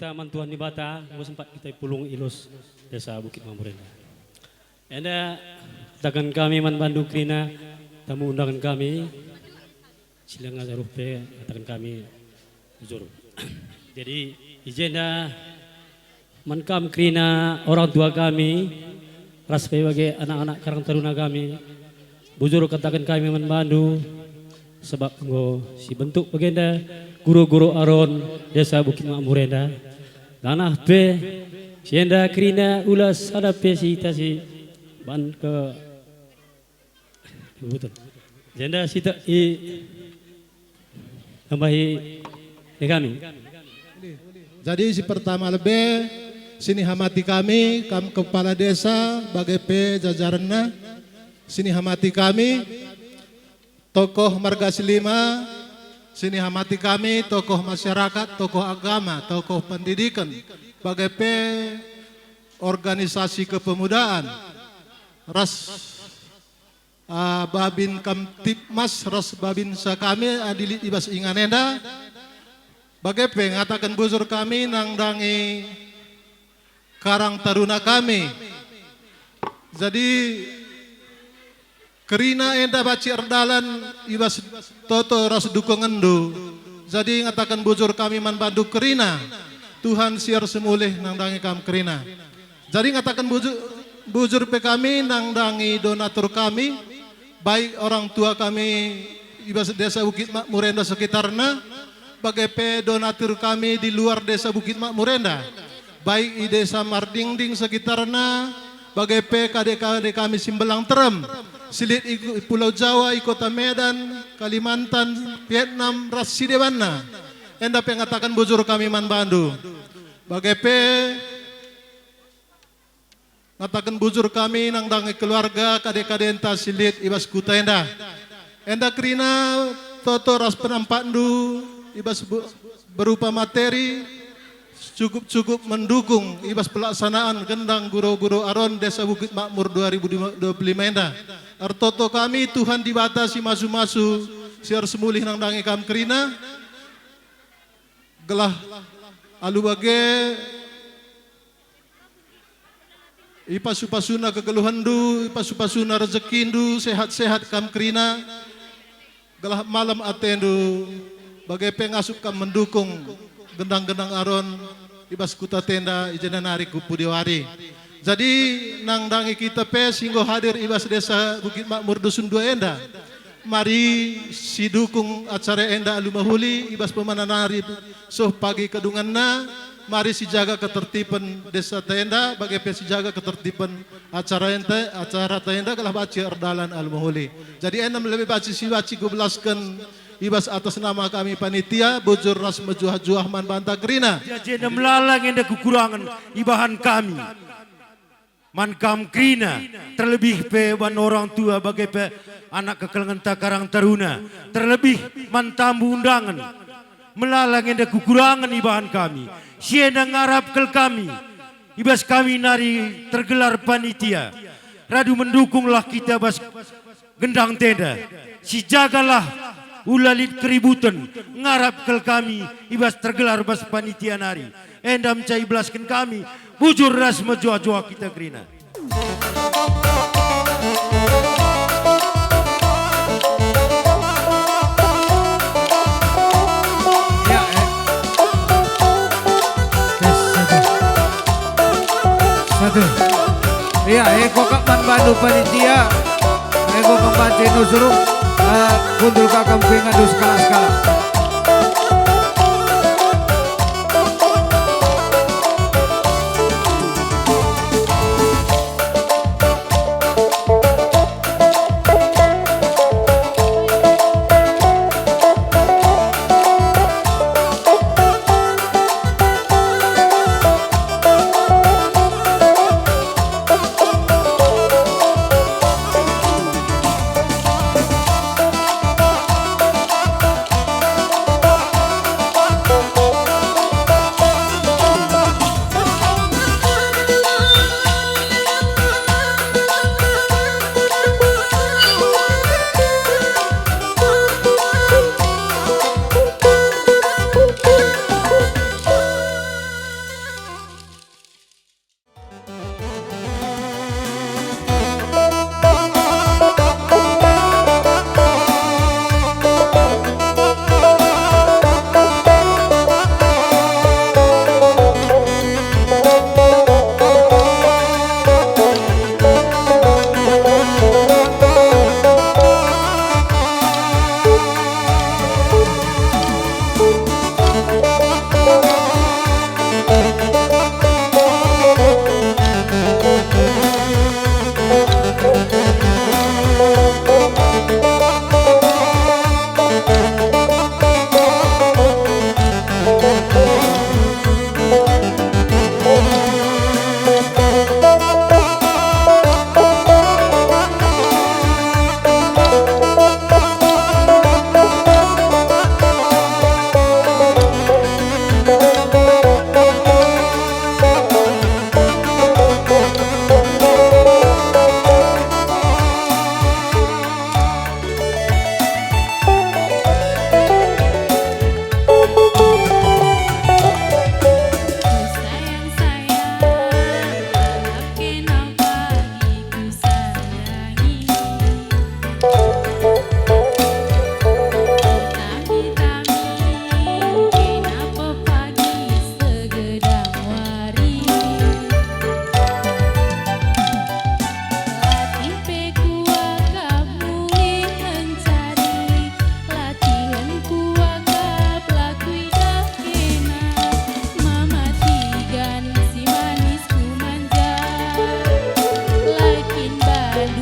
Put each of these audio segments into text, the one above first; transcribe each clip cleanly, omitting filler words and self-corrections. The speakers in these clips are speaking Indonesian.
kita mantuan di Bata, sempat kita pulung ilus desa Bukit Mamurenda. Anda katakan kami man Bandung Krina, tamu undangan kami, silang aja rupe, katakan kami jujur. Jadi izin man kam Krina orang tua kami, ras sebagai anak-anak karang taruna kami, bujur katakan kami man Bandung, sebab si bentuk bagenda guru-guru aron desa Bukit Mamurenda. Tanah pe sienda Krina ulas ada pe si tasi ban ke betul. Sienda sita i tambahi kami. Jadi si pertama lebih sini hamati kami kepala desa bagai pe jajaranna sini hamati kami tokoh marga silima. Sini hamati kami tokoh masyarakat, tokoh agama, tokoh pendidikan, bagai organisasi kepemudaan, ras babin kamtipmas, ras babin sakami adilit ibas inganenda, bagai ngatakan buzur kami nangdangi karang taruna kami. Jadi Kerina enda baci erdalan ibas toto ras dukungan do. Jadi ngatakan bujur kami man Bandung Kerina. Tuhan siar semulih nangdangi kam Kerina. Jadi ngatakan bujur pe kami nangdangi donatur kami, baik orang tua kami ibas desa Bukit Mamurenda sekitarna, bagai pe donatur kami di luar desa Bukit Mamurenda, baik di desa Mardingding sekitarna, bagai pe kade-kade kami Simbelang Terem. Silit Pulau Jawa, Kota Medan, Kalimantan, Vietnam, ras Sidewana. Enda pengatakan bujur kami man Bandu. Bagai pe ngatakan bujur kami nang dangi keluarga kade-kade enta silit ibas kuta enda. Enda Krina toto ras penampandu ibas berupa materi cukup mendukung ibas pelaksanaan gendang guru-guru aron desa Bukit Makmur 2025 enda. Artoto kami Tuhan dibatasi masu-masu siar semulih nang dangi kam Kerina gelah alu bage ipasupasuna kegeluhandu ipasupasuna rezekindu sehat-sehat kam Kerina gelah malam atendu bagai pengasup kam mendukung gendang-gendang aron ibas kuta tenda ijana nari kupu diwari. Jadi nang dangi kita pe singgo hadir ibas desa Bukit Makmur Dusun Dua Enda. Mari si dukung acara enda alumahuli ibas pemananari soh pagi kedunganna. Mari si jaga ketertiban desa tenda bagai pe si jaga ketertiban acara tenda kalah baci erdalan alumahuli. Jadi enam lebih baci si baci gubelaskan ibas atas nama kami panitia bujur ras mejuah-juah man banta Kerina. Jadi melalang enda kekurangan ibahan kami. Man kam Krina terlebih pe ban orang tua bagai pe anak kekelangan takarang taruna terlebih man tambu undangan melalang enda kekurangan ibahan kami sienda ngarap kel kami ibas kami nari tergelar panitia radu mendukunglah kita bas gendang tenda si jagalah ulalit keributan ngarap kel kami ibas tergelar bas panitia nari endam cai belaskan kami bujur ras menjua-jua kita Krina. Ya, satu. Ya, kok man Bandu panitia, kok pembantu nusuru, kundul kakam pengadus skala-skala.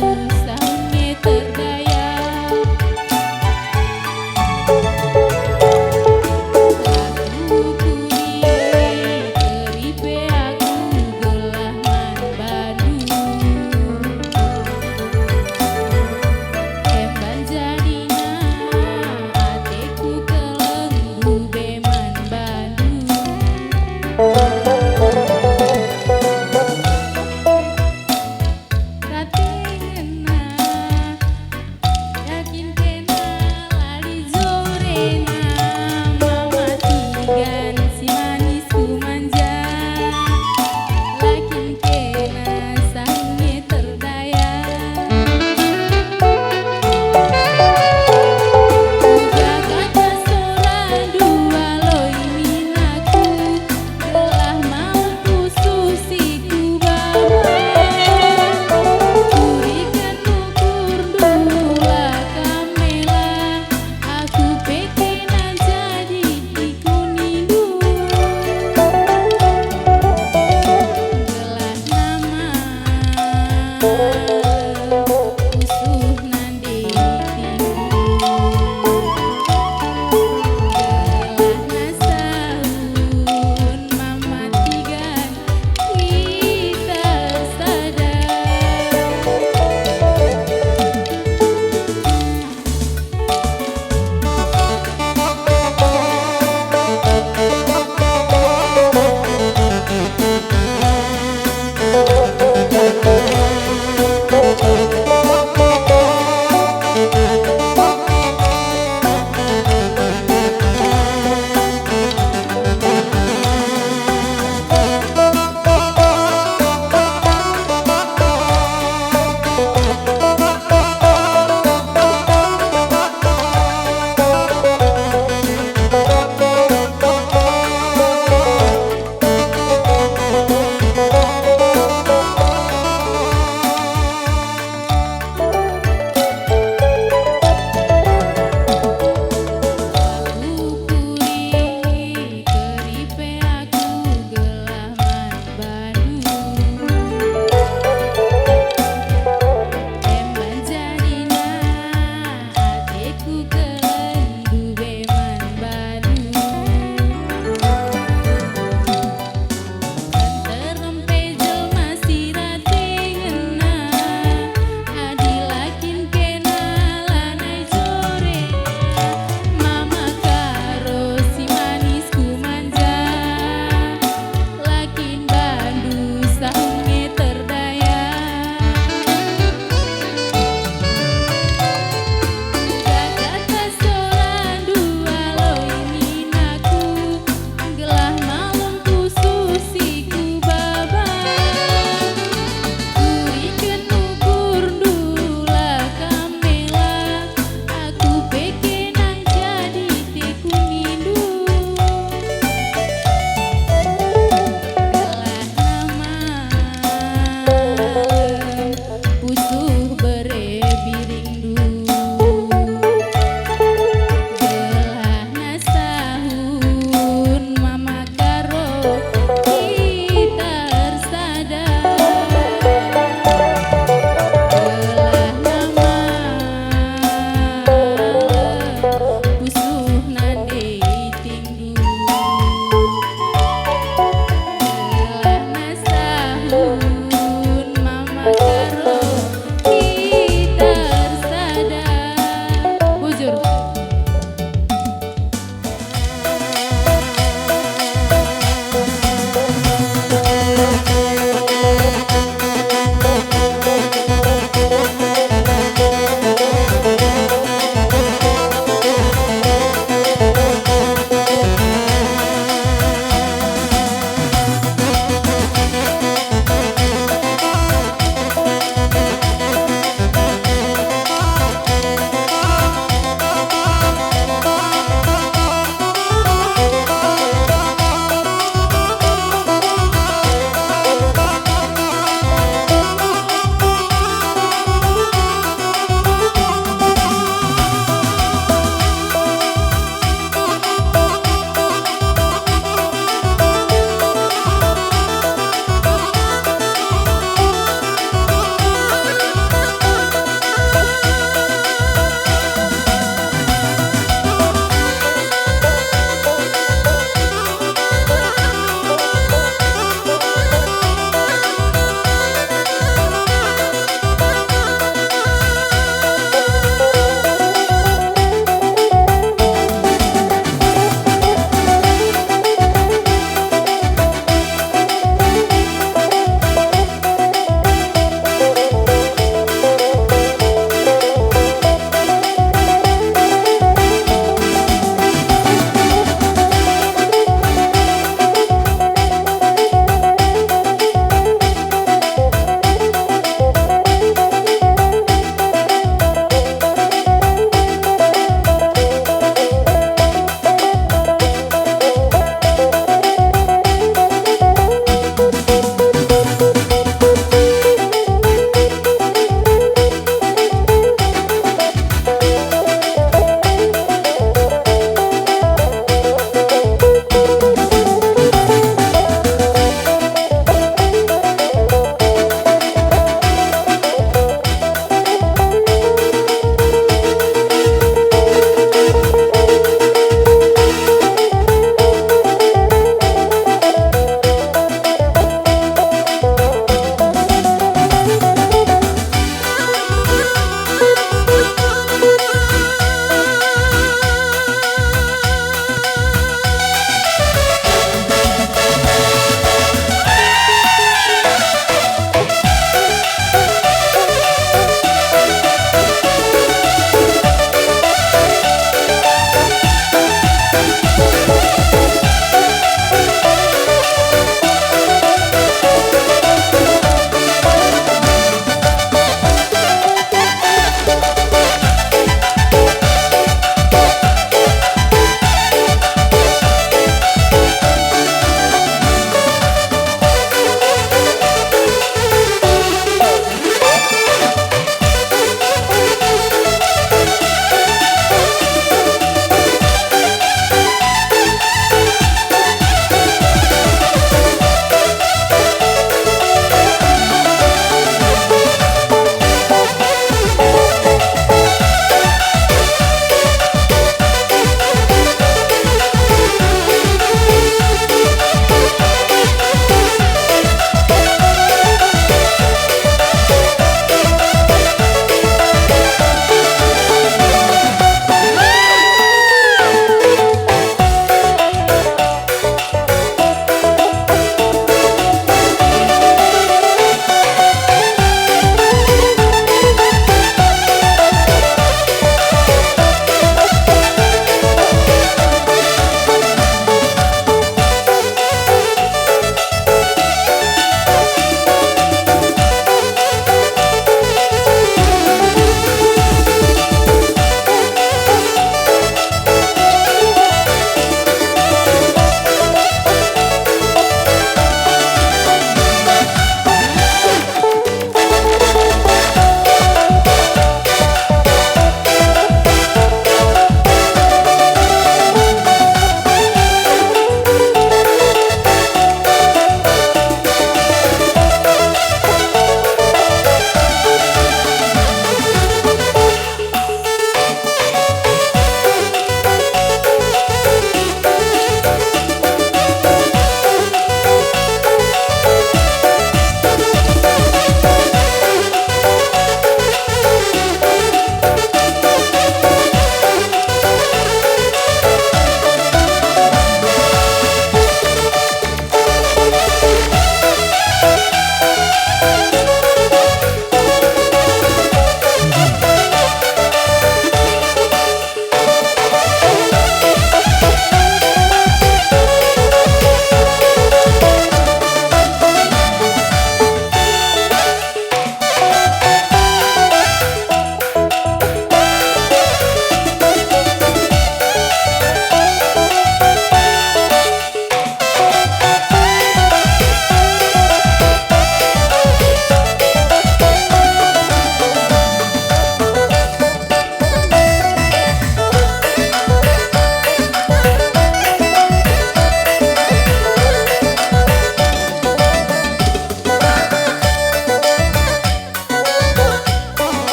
sahunnya terdaya. Lagu kurie keripe aku gelah man Bandung. Emban jadina ateku kelenggu beman Bandung. Raten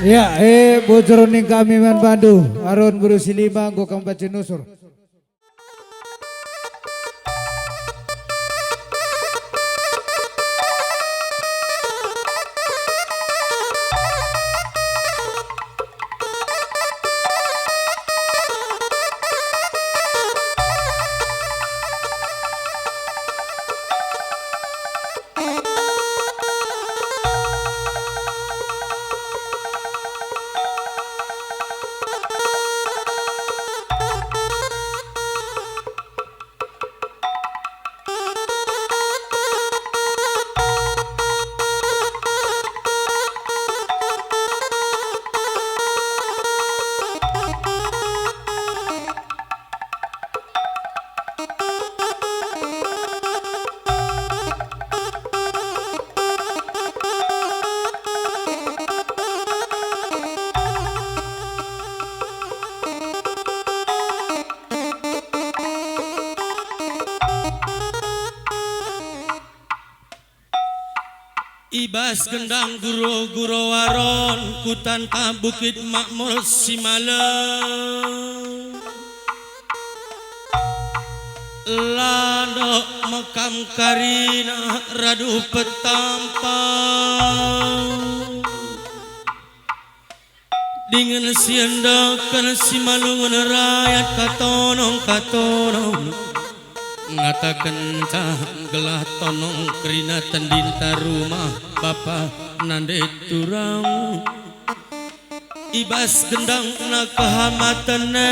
Ya, bocoron kami man Bandu, aron guru silima go kang Bacinusur. Ibas gendang guro-guro waron kutan ka bukit makmur simaleng Landok makam karina radu petampang Dengan siendakan simalungun rakyat katonong ngatakan cah gelah tonong kerina tendinta rumah bapa nande turang ibas gendang na kehamatana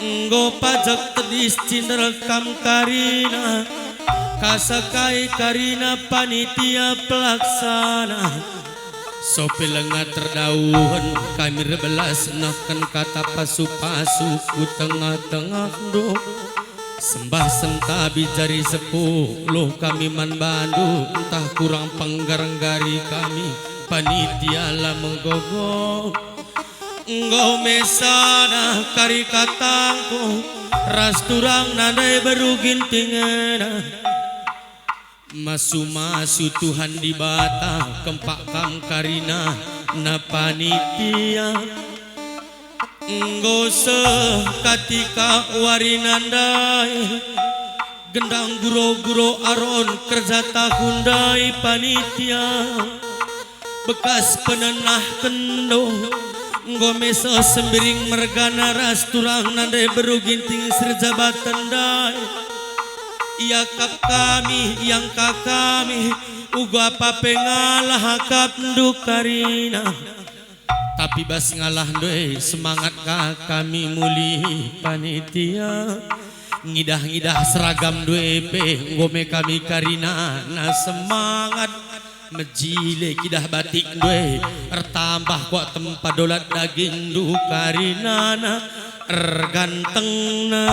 nggo pajak tedis cindel kam karina kasakai karina panitia pelaksana sopi lengat terdauhan kami rebelas nakan kata pasu-pasu ku tengah-tengah do Sembah sentabi jari sepuluh kami man Bandu entah kurang penggarenggari kami panitia lah menggogo engkau mesana kari katangku ras turang nadai berugin tingena masu Tuhan di bata kempak kam karina na panitia Ngose katika warinandai gendang guro-guro aron kerja tahundai panitia bekas penenah kendo ngomesa sembiring mergana ras turang nandai beruginting serjabatan dai ia kap kami yang kakami ugo apa pengalah hakap dukarina tapi bas ngalah doe semangat kami muli panitia ngidah-ngidah seragam doe pe ngome kami karina na semangat mejile kidah batik doe ertambah kuat tempat dolat daging du karina na erganteng na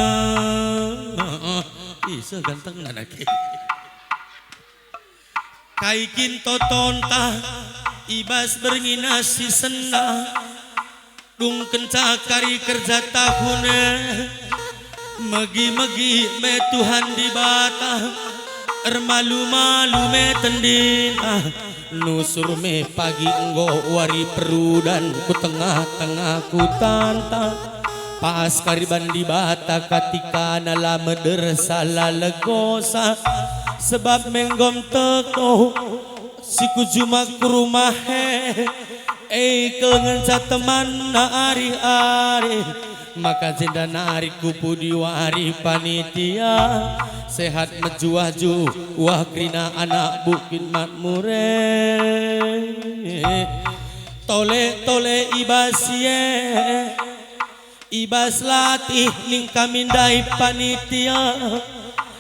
bisa ganteng na nake kaikin totonta ibas bernginasi senda dung kenca kari kerja tahuna magi-magi me Tuhan di bata ermalu-malu me tendina nusur me pagi enggo wari perudan ku tengah-tengah ku tanta pas kariban di bata katika nala meder salah legosa sebab menggom teko siku juma ke rumah kelengan teman na ari-ari maka jenda nari kupu diwari panitia sehat mejuaju wah krina anak bukit makmure tole ibas ibas latih ning kamindai panitia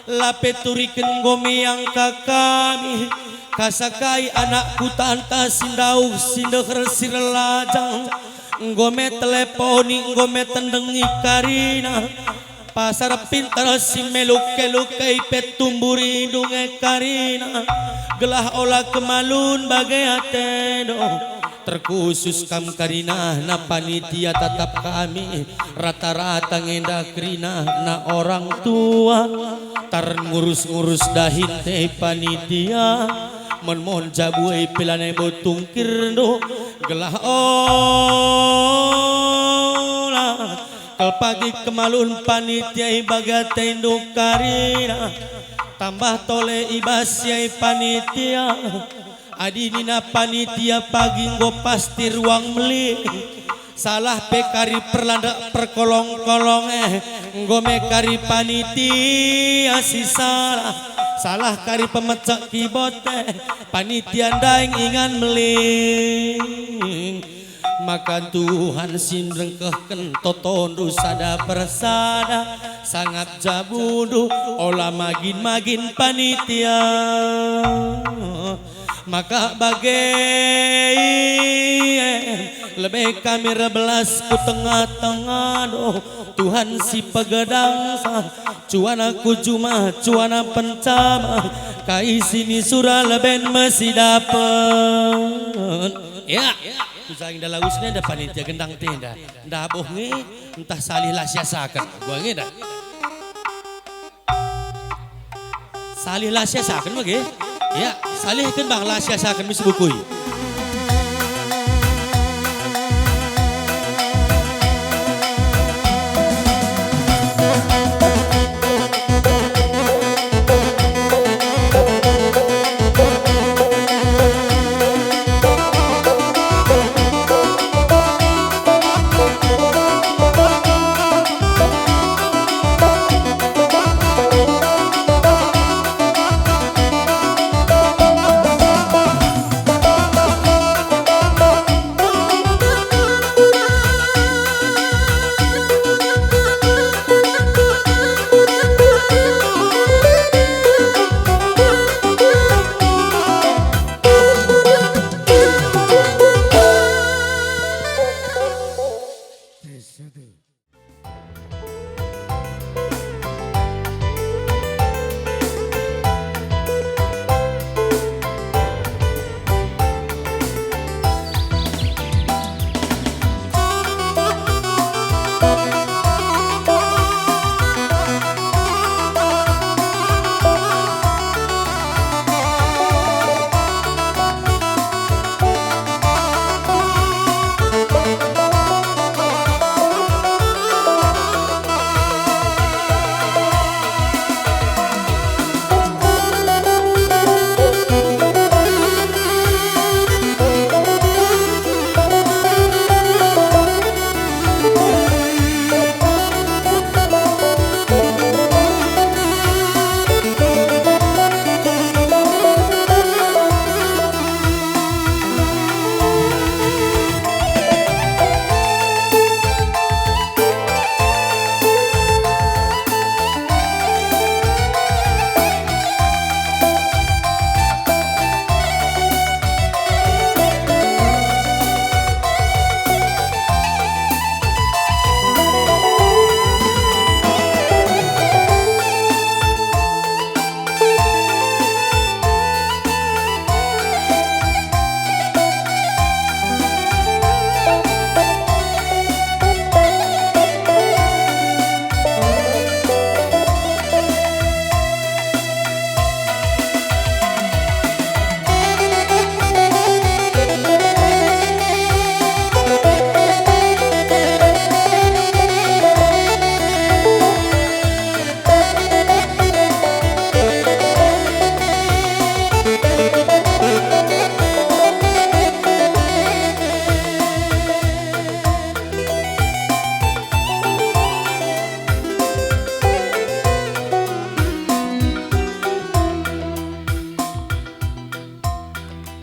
lapeturiken gomi yang kakami kasakai anak kutanta sindau sindeur sirelajang ngome teleponi ngome tendengi karina pasar pintar si meluke-luke petumburi dunge karina gelah olah kemalun bagai ateno terkhusus kam karina na panitia tatap kami rata-rata ngenda krina na orang tua tar ngurus-ngurus dahin teh panitia mon jabuai pilanai botung kirdo gelah olah kel pagi kemalun panitia ibagat induk karina tambah tole ibas yai panitia adinina panitia pagi nggo pasti ruang meli salah pekari perlanda perkolong-kolong nggo mekari panitia si salah kari pemecak kibote panitia daeng ingan meling maka Tuhan sinrengkehken totondu sada persada sangat jabudu olah magin panitia maka bagai lebih kami rebelas ku tengah-tengah doh Tuhan si pegedang cuana ku cuma cuana pencama kai sini surah leben masih dapet ya kusang dah lausnya ada panitia gendang tenda dah bohongi entah salih lah siasakan gua ngeda salih lah siasakan bagi ya salih kan bang lah siasakan misi bukui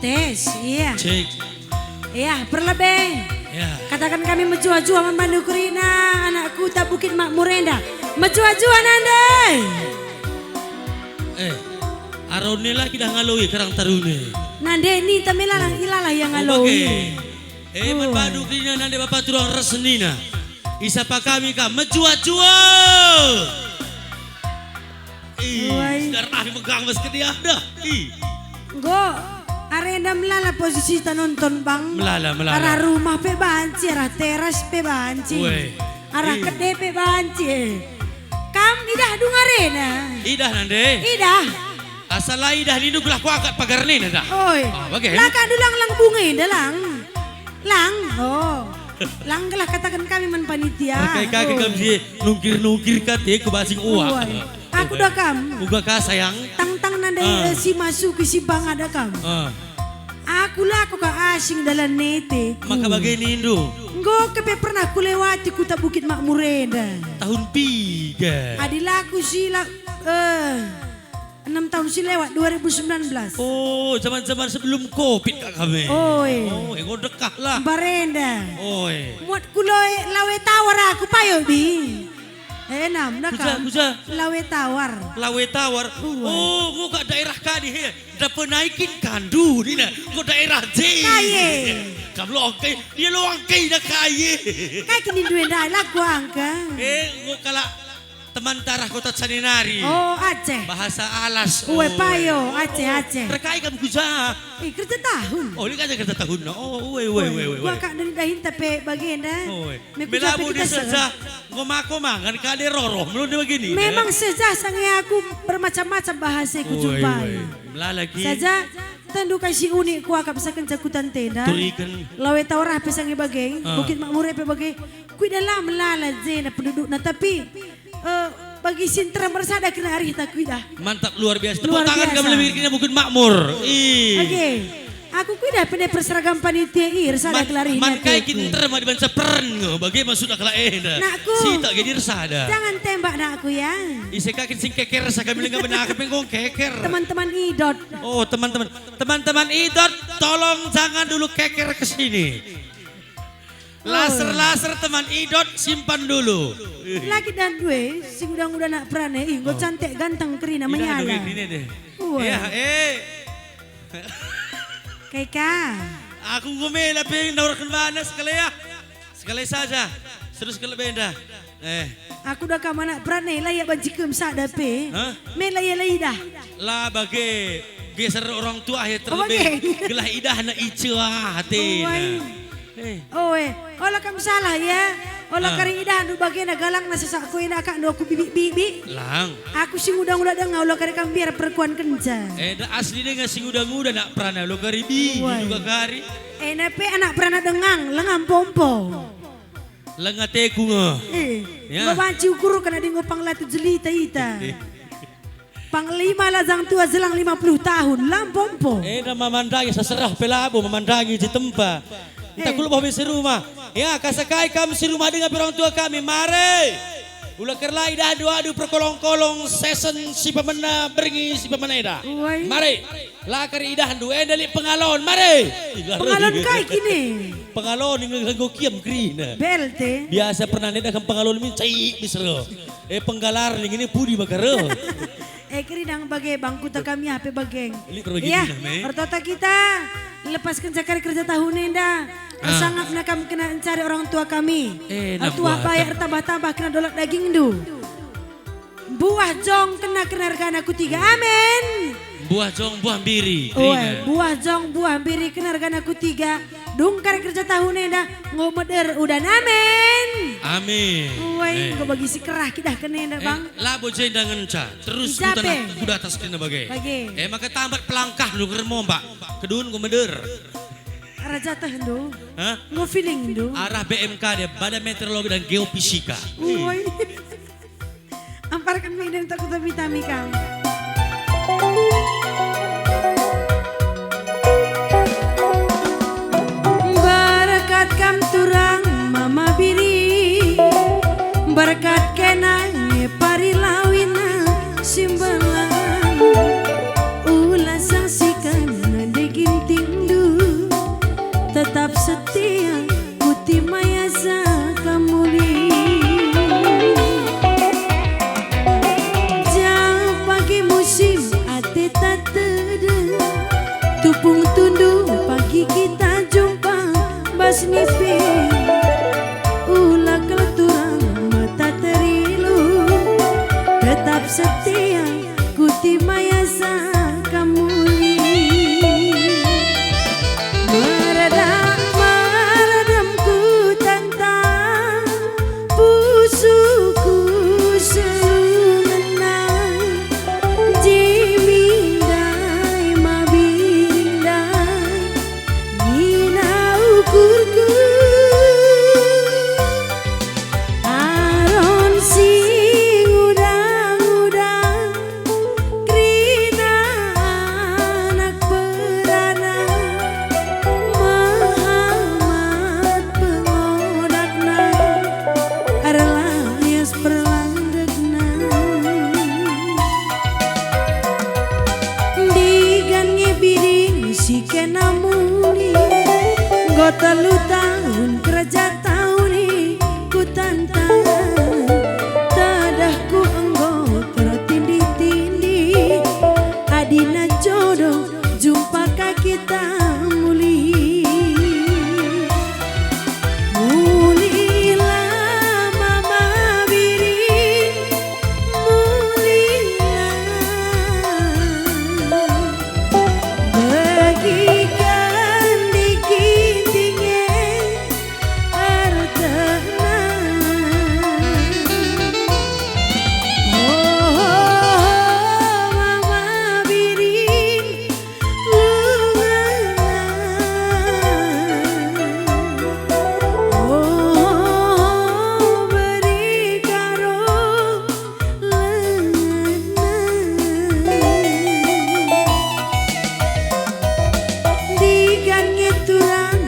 Tes, iya. Cek. Iya, berlebih. Ya. Katakan kami menjua-jua memandu Kurina, anakku tak Bukit Makmurenda. Menjua-jua nandai. Arone lagi dah ngalui karang tarune. Nande ni tamilalang ilalah yang ngaloi. Manbadu Kurina nande bapak turang resenina. Isapa kami ka menjua-jua. Darah megang mas kedia dah. Go, arena melala posisi ta nonton bang. Melala. Arah rumah pe banci, arah teras pe banci. Arah kedai pe banci. Kam idah dung arena. Idah nande. Idah. Asal lah idah ni nugulah ku angkat pagar ni dah. Oi. Bagai. Laka dulang lang bunga dalang. Lang, lang gelah katakan kami man panitia. Kayak kakek kamu sih nungkir kate ke basing uang. Aku dah kam. Uga ka sayang. Tang nandai si masuk si bang ada kam. Aku lah aku ka asing dalam nete. Maka begini Indo. Nggo kepe pernah ku lewati kuta Bukit Makmureda. Tahun 3. Adilah aku sila 6 tahun sih lewat 2019. Oh, zaman-zaman sebelum Covid kak kami. Oi. Oh, engkau dekah lah. Barenda. Oi. Muat kuloy lawe tawar aku payo bi. Enam dah Kuja, kam. kuja. Lawe tawar. Lawe tawar. Oh, ngau kat daerah kadi he. Dapat naikin kandu ni nak. Ngau daerah J. Kaye. Kamu longkai, dia longkai dah kaye. Kai kini duit dah lah ku angka. Ngau kala teman tarah kota Saninari. Oh Aceh. Bahasa alas. Kue payo Aceh. Terkait kamu kuja. Kerja tahun. Oh, ini kan kerja tahun. Oh, weh. Gua kak dari dahin tapi bagenda. Melabu dia sejak ngomako mangan kade roroh. Belum dia begini. Memang sejak sangat aku bermacam-macam bahasa ku jumpai. Melalagi. Saja tendu kasih unik ku akak bisa kencakutan tenda. Turikan. Lawe tawarah pesangi bagai. Bukit Makmur pe bagai. Kui dalam melala zena penduduk na tapi bagi sintra bersada kena hari kita kui dah. Mantap luar biasa. Luar Tepuk tangan biasa. kamu lebih kena Bukit Makmur. Oke. Aku kui dah pendek perseragam panitia ir sada kelari. Man kai kinter ma di bansa peren ngo. Bagaimana sudah kala eda. Nakku. Sita gedir sada. Jangan tembak nak aku ya. Ise kakin sing keker sa kami lenga benak pengkong keker. Teman-teman idot. Oh, teman-teman idot, tolong jangan dulu keker ke sini. Laser teman idot simpan dulu. Lagi dan dua, si udah nak perane, gue cantik ganteng kerina menyala. Ini deh. Wah. Ya, Kaika. Aku ngomel tapi nawarkan mana sekali ya. Sekali saja. Terus kalau benda. Aku dah kamu nak perane, layak bajikem sadape. Hah? Melaya dah. Lah bagi geser orang tua ya Oh, terlebih. bagi. Gelah idah na icua hati. Olah kamu salah ya. Olah kari idah nu bagian galang na sesak ko ina kak aku bibi. Lang. Aku sing udah dengar olah kari kamu biar perkuan kenca. Dah asli dia ngasih udah nak pernah lo karibi juga kari. Nape anak pernah dengang lengan pompo. Lengate ku ngo. Ya. Babanci ukur kena di ngopang latu jelita ita. Panglima lazang tua zelang 50 tahun lampompo. Dah memandangi seserah pelabu memandangi di tempat. Kita kulo bawa si rumah. Ya, kasakai kami si rumah dengan orang tua kami. Mari. Ulah kerlai dah adu perkolong-kolong season si pemena beringi si pemena ida. Mari. Lakar idah du endali pengalon. Mari. Pengalon kai kini. Pengalon yang nganggo kiam green. Belte. Biasa pernah neda kan pengalon min cai misro. Penggalar ning ini pudi makaro. Kiri dang bagai bangku tak kami apa bageng. Ini berbagi Iya, dinam, ortota kita lepaskan cakar kerja tahun enda. Sangat nak kami kena cari orang tua kami. Nak Tua buat. bayar tambah-tambah kena dolak daging du. Buah jong kena rekan aku 3. Amin. Buah jong buah biri. Buah jong buah biri kena rekan aku 3. Dungkar kerja tahun enda ngomeder udah amin. Amin. Gue bagi si kerah kita kena enda bang. Labo jeng dengan ca. Terus Ijabe. kuda atas kena bagai. Bagi. Maka tambat pelangkah lu kermo mbak. Kedun ngomeder. Raja teh endo. Hah? Ngo feeling endo. Arah BMK dia Badan Meteorologi dan Geofisika. Uy. Amparkan mainan takut vitamin kami. Berkat kam turang mama biri. Berkat kenai parilawina simbalan. Ulah saksikan deginting du. Tetap setia putih mayasa kamuli. Jauh pagi musim ate tak teda. Tupung tundu pagi kita jumpa bas nipi. Ulah keleturan mata terilu. Tetap setia putih mayasa kamuli. Meredam-meredamku tantang pusuku selungenang jimindai mabindai nina ukurku si kena muli. Nggo 3 tahun kerja tahun ku tantang. Tadahku enggo tertindih-tindih. Adina jodoh jumpa kita muli.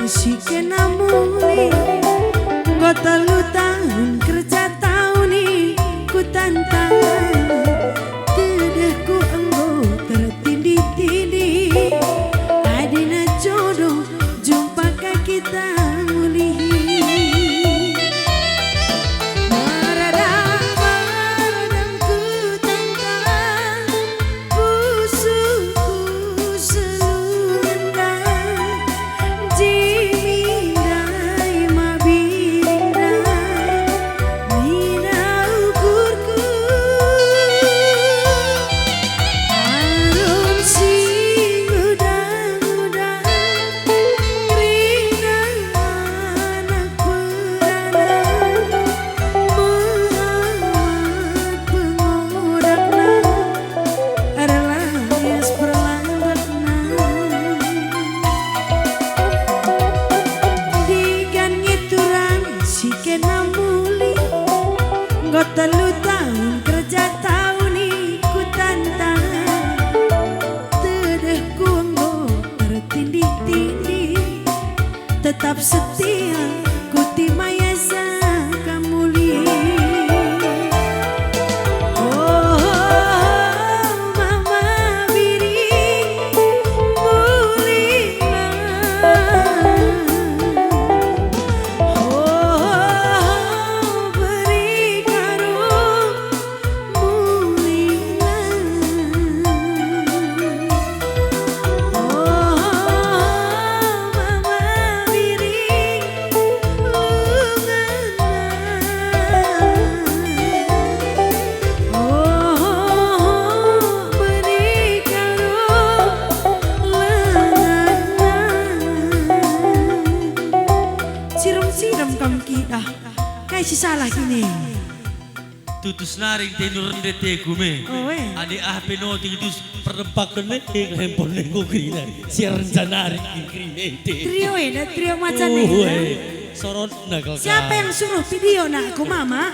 Si kena muli. Nggo 3 tahun kerja tahun ku tantang. Tedehku enggo tertindih-tindih. Adina jodoh jumpa kita muli. Maradang ku tantang. Pusuku selalu rendang. Jimindai mabirindai mina ukurku. Arum sing udang-udang rina anak peranan. Muhammad pengodakna arlayas perlambakna. Digan ngiturang si kena muli. Nggo 3 tahun kerja tahun ku tantang. Tedehku enggo tertindih-tindih. Tetap setia ku timaya saka muli. Oh mama biring muli. Oh beri karo mulinan. Oh mama biring lunganan. Oh beri karo langanan. Siram-siram kam kita. Kayak si salah kini. Tutus naring tenur ndete kume. Oh Ade HP no titus perdempakan nete handphone ko krina. Siaran naring krina te. Trio trio macan nih. Sorot nakal. Siapa yang suruh video nak aku mama?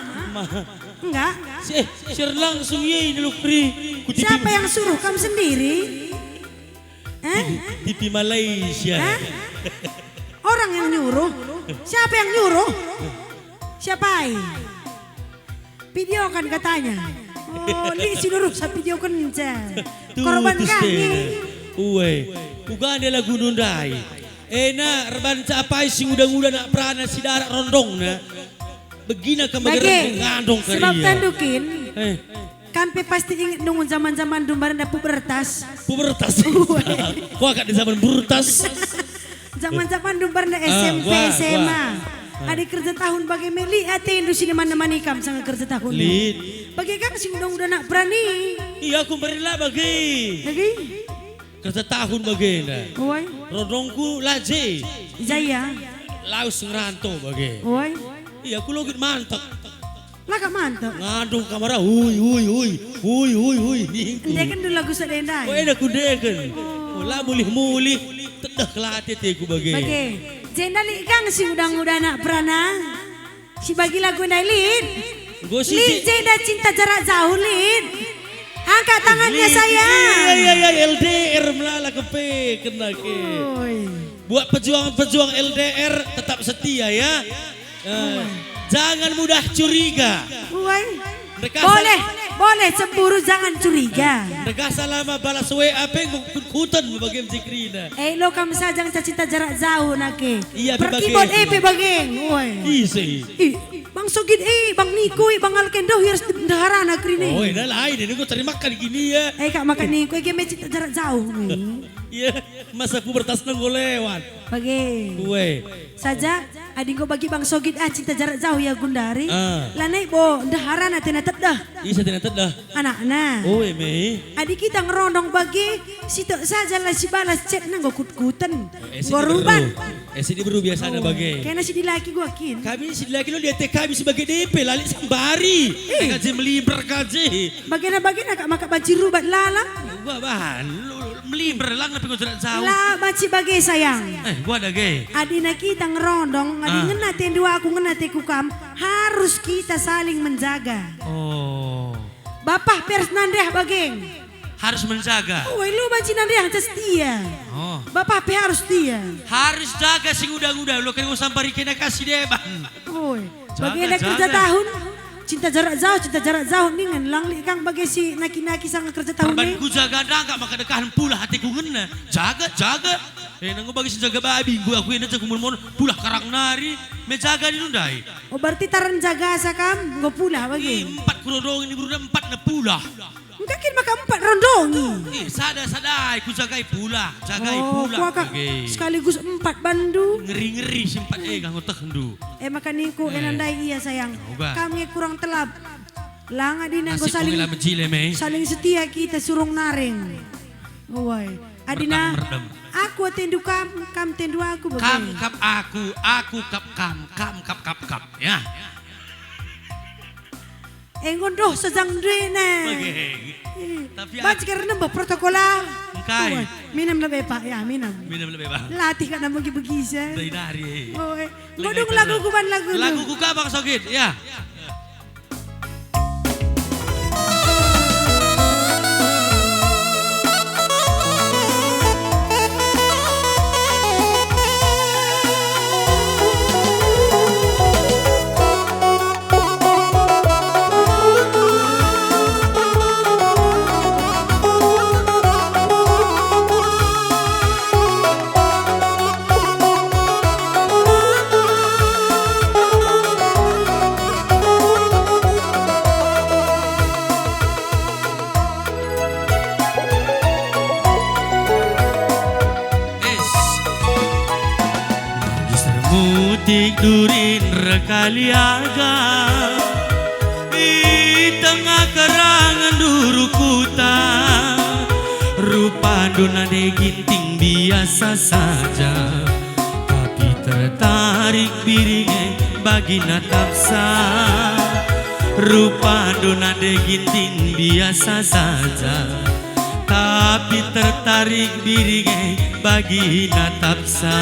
Enggak. Share langsung ye ini lu pri. Siapa yang suruh kamu sendiri? TV Malaysia. Hah? Orang yang nyuruh? Siapa yang nyuruh? Siapa? Video kan katanya. Oh, li sinuruk sa video kan korban kami. Uwe, uga ada lagu nundai. Na reban capai sing udang-udang nak prana si darat rondong na. Begina ka mageran ngandong kariya. Sebab tandukin. Kampe pasti ingat nunggu zaman-zaman dumbaran da pubertas. Pubertas. Kau agak di zaman pubertas. Zaman-zaman dumbaran da SMP, SMA. Ada kerja tahun bagi meli ate indu sini mana-mana ikam sangat kerja tahun. Lid. Bagi kam sing udah nak berani. Iya aku berilah bagi. Lagi? Kerja tahun bagi na. Oi. Rodongku laje. Jaya. Laus ngeranto bagi. Oi. Iya aku logit mantap. Laka mantap. Ngandong kamera huy. Dia kan dulu lagu sedendai. Kau ada kudekan. Lah mulih-mulih. Tedah kelati teku bagi. Bagi. Jendali kang si udang-udang nak berana. Si bagi lagu nailin. Lin jenda cinta jarak jauh Lin. Angkat tangannya sayang. Iya LDR melala kepe kena ke. Buat pejuang-pejuang LDR tetap setia ya. Jangan mudah curiga. Boleh boleh cemburu jangan curiga. Negasa lama balas WA peng kutan bagi MC Krina. Lo kamu saja cinta jarak jauh nake. Iya, Perkibon Bang. bageng. Woi. Isi. Bang Sogid Bang Niko Bang Alkendo harus daharan akrine. Oh, ini lain ini gue cari makan gini ya. Kak makan Niko game cinta jarak jauh. Iya, masa pubertas nang gue lewat. Bagi. Gue. Saja adik bagi Bang Sogid cinta jarak jauh ya Gundari. Ah. Lanai bo daharan atina dah. Iya, ternyata dah. Anak-anak. Oh, me. Adik kita ngerondong bagi situ saja lah si balas chat nang go kut-kutan. Esi Go ruban. di baru biasa ada bagai. Kena si dilaki gua kin. Kami si laki lo di kami sebagai DP lali sambari. Kaji melibra kaji. Bagena kak maka baci rubat lala. Gua bahan melibra lang tapi gua jauh. Lah baci bagai sayang. Gua ada gay. Adina kita ngerondong, adi ngenatin dua aku ngenatin kukam, harus kita saling menjaga. Oh. Bapak pers nandeh bageng. Harus menjaga. Woi lu baci nandeh setia. Oh. Bapak pe harus setia. Harus jaga sing udah-udah lo kan gua sampari kena kasih deban. Woi. Jaga, Bagena kerja jaga. tahun. Cinta jarak jauh nih lang kang bagai si naki-naki sang kerja tahun Ban nih. ku jaga daga maka dekahan pula hatiku ngena. Jaga. Nanggo bagi si jaga babi gua aku ini jaga mun pula karang nari menjaga di nundai. Oh berarti taran jaga sakam, go pula bagi. 4 kurodong ini berudah 4 na pula. Mungkin maka 4 rondongi. Sadai ku jagai pula, Oh, kuah kak sekaligus 4 bandu. Ngeri-ngeri simpat ganggu tekhendu. Maka niku enandai iya sayang. Oba. Kami kurang telap. Langa dina go Asik kong ila menjile me. saling setia kita surung naring. Woi, adina. Merdem. Aku tendu kam tendu aku Kam bagaimana? kap aku kap kam ya. Ngondo sejang dene. Tapi Baca karena protokola. Engkai. Woi, minum lebih pak ya minum. minum lebih bang. Latih kan nama begisa. Dari. Woi, ngodong lagu kuban lagu. Lagu kuka Bang Sogid ya. Mudik durin rekaliaga di tengah kerangan durukuta rupa dona de ginting biasa saja tapi tertarik biringe bagi natapsa rupa dona de ginting biasa saja tapi tertarik biringe bagi natapsa.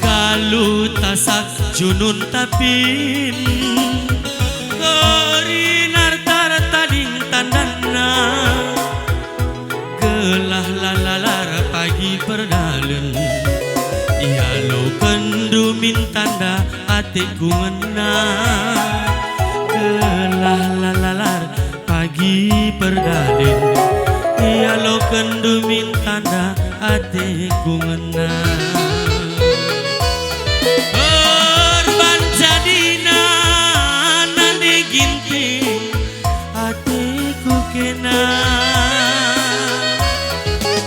Kalu tasak junun tapin kerinar tading tandana gelah lalalar pagi perdalen ia lo kendumin tanda hatiku ngena gelah lalalar pagi perdalen ia lo kendumin tanda hatiku ngena.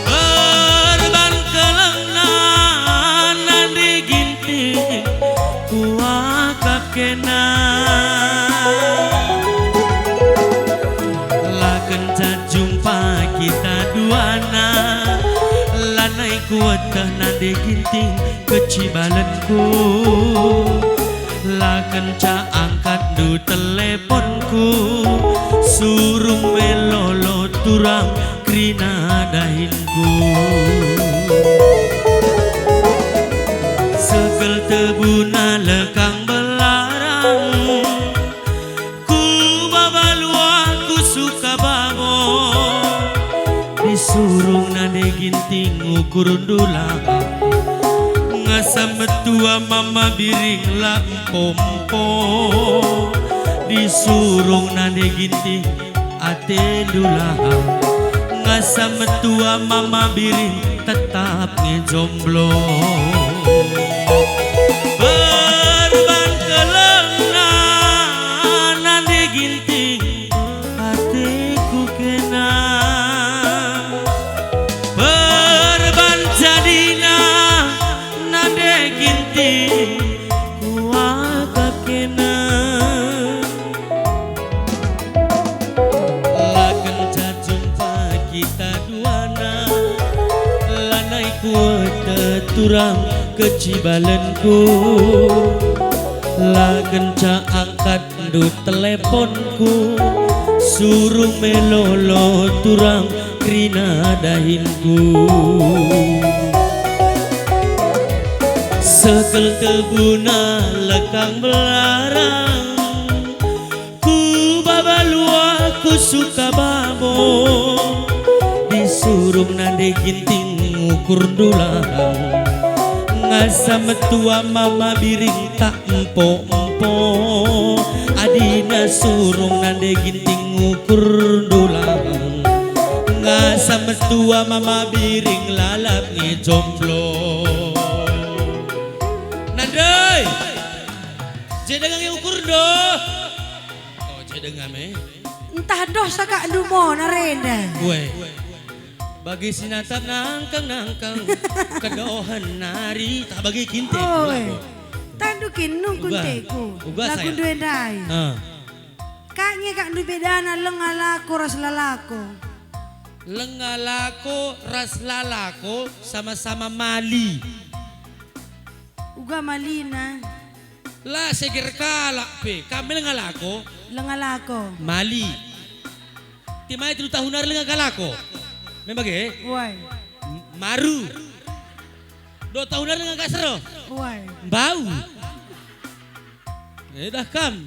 Erban kelengnan nanti ginting kuakap kena laken jumpa kita duana lanai kuat nanti ginting kecibalenku laken ca angkat du teleponku surung melolo turang krina dahinku segel tebuna lekang belarang ku babalua ku suka bango disurung nade ginting ukur dulang ngasam tua mama biring lampompo disurung nande ginting ate dulaha ngasam tua mama biring tetap ngejomblo berban kelengna nande ginting hatiku kena berban jadina nande ginting kuaga kena lakan jumpa kita duana lanai kuat turang kecibalenku lakan angkat du teleponku suruh melolo turang krina dahinku sekel tebuna lekang belarang ku babalua ku suka babo disuruh nande ginting ngukur dulang ngasam tua mama biring tak empo-empo adina surung nande ginting ngukur dulang ngasam tua mama biring lalap ngejomblo nandai jedengang yang ukur do oh jedengang Entah dosa kak dumo narenda. gue bagi sinatap nangkang kedohan nari tak bagi kinte tandukin nung kunteku uga laku saya duendai kaknya kak du bedana lengalako ras lalako lengalako ras lalako sama-sama mali uga malina lah segera kalak pe kami lengalako mali timai 3 tahun nari lengalako memang wai maru 2 tahun nari lengalak wai bau dah kam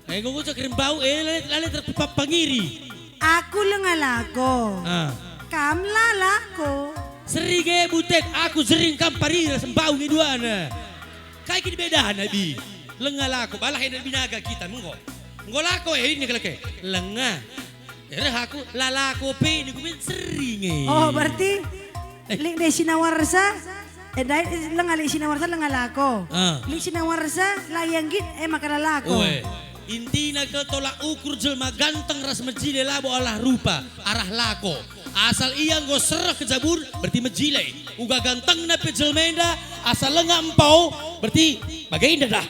ngomong kirim bau lale terpapang pangiri aku lengalako kam lalako serige butet aku sering kam parira sembau ni dua na kai kini beda nabi lengalako balah yang binaga kita mengko ngolako ini kelake lenga aku lalako pe ni kumin sering oh berarti lik de sinawarsa lengali sinawarsa lengalako lik sinawarsa layanggit makalalako inti na tolak ukur jelma ganteng ras mejile labo olah rupa arah lako asal iya nggo serah kejabur berarti mejile uga ganteng na pe jelmenda asal lenga empau berarti bagainda dah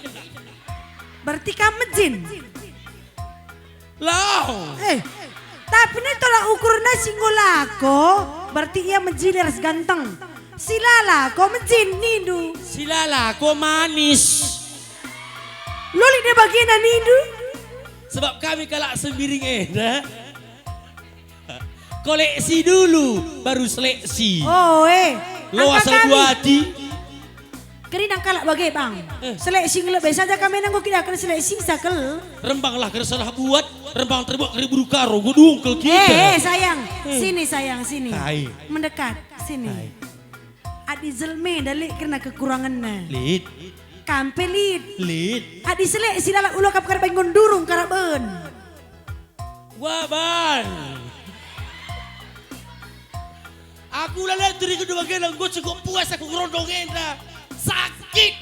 berarti kamejin lau tapi ini tolak ukurnya singgolako berarti ia mejile ras ganteng silalako mejin nindu silalako manis loli de bagian nindu sebab kami kalak sembiring koleksi dulu baru seleksi lo asal dua hati kerinang kalak bagai bang seleksi ngelebih saja kami nanggo kita akan seleksi sakel rembang lah kira salah buat rembang terbuat keri buru karo gudungkel kita sayang sini sayang sini hai. Mendekat sini hai. Adi zelme dalik kena kekurangannya lid kampe lid adi seleksi dalam ulo kap karabang gondurung karaben waban aku lalat dari kedua bagian gue cukup puas aku ngerondong enda sakit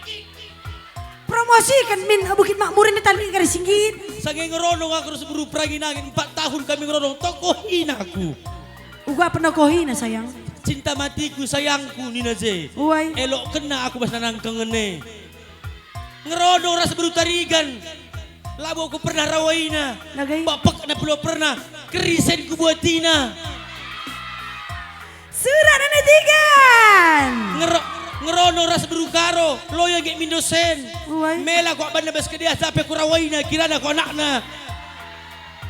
promosikan min Bukit Makmur ini tali kari singgit saking ngerondong aku harus buru peragi nangin 4 tahun kami ngerondong tokohin aku uga penokohin sayang cinta matiku sayangku Nina J elok kena aku pas nanangkeng ngene ngerondong rasa baru tarigan labo aku pernah rawaina bapak na belum pernah kerisen ku buatina surat netigan ngerondong rasa baru karo lo yang gak mindosen mela kok banda bas kedia sampai ku rawaina kirana ku anakna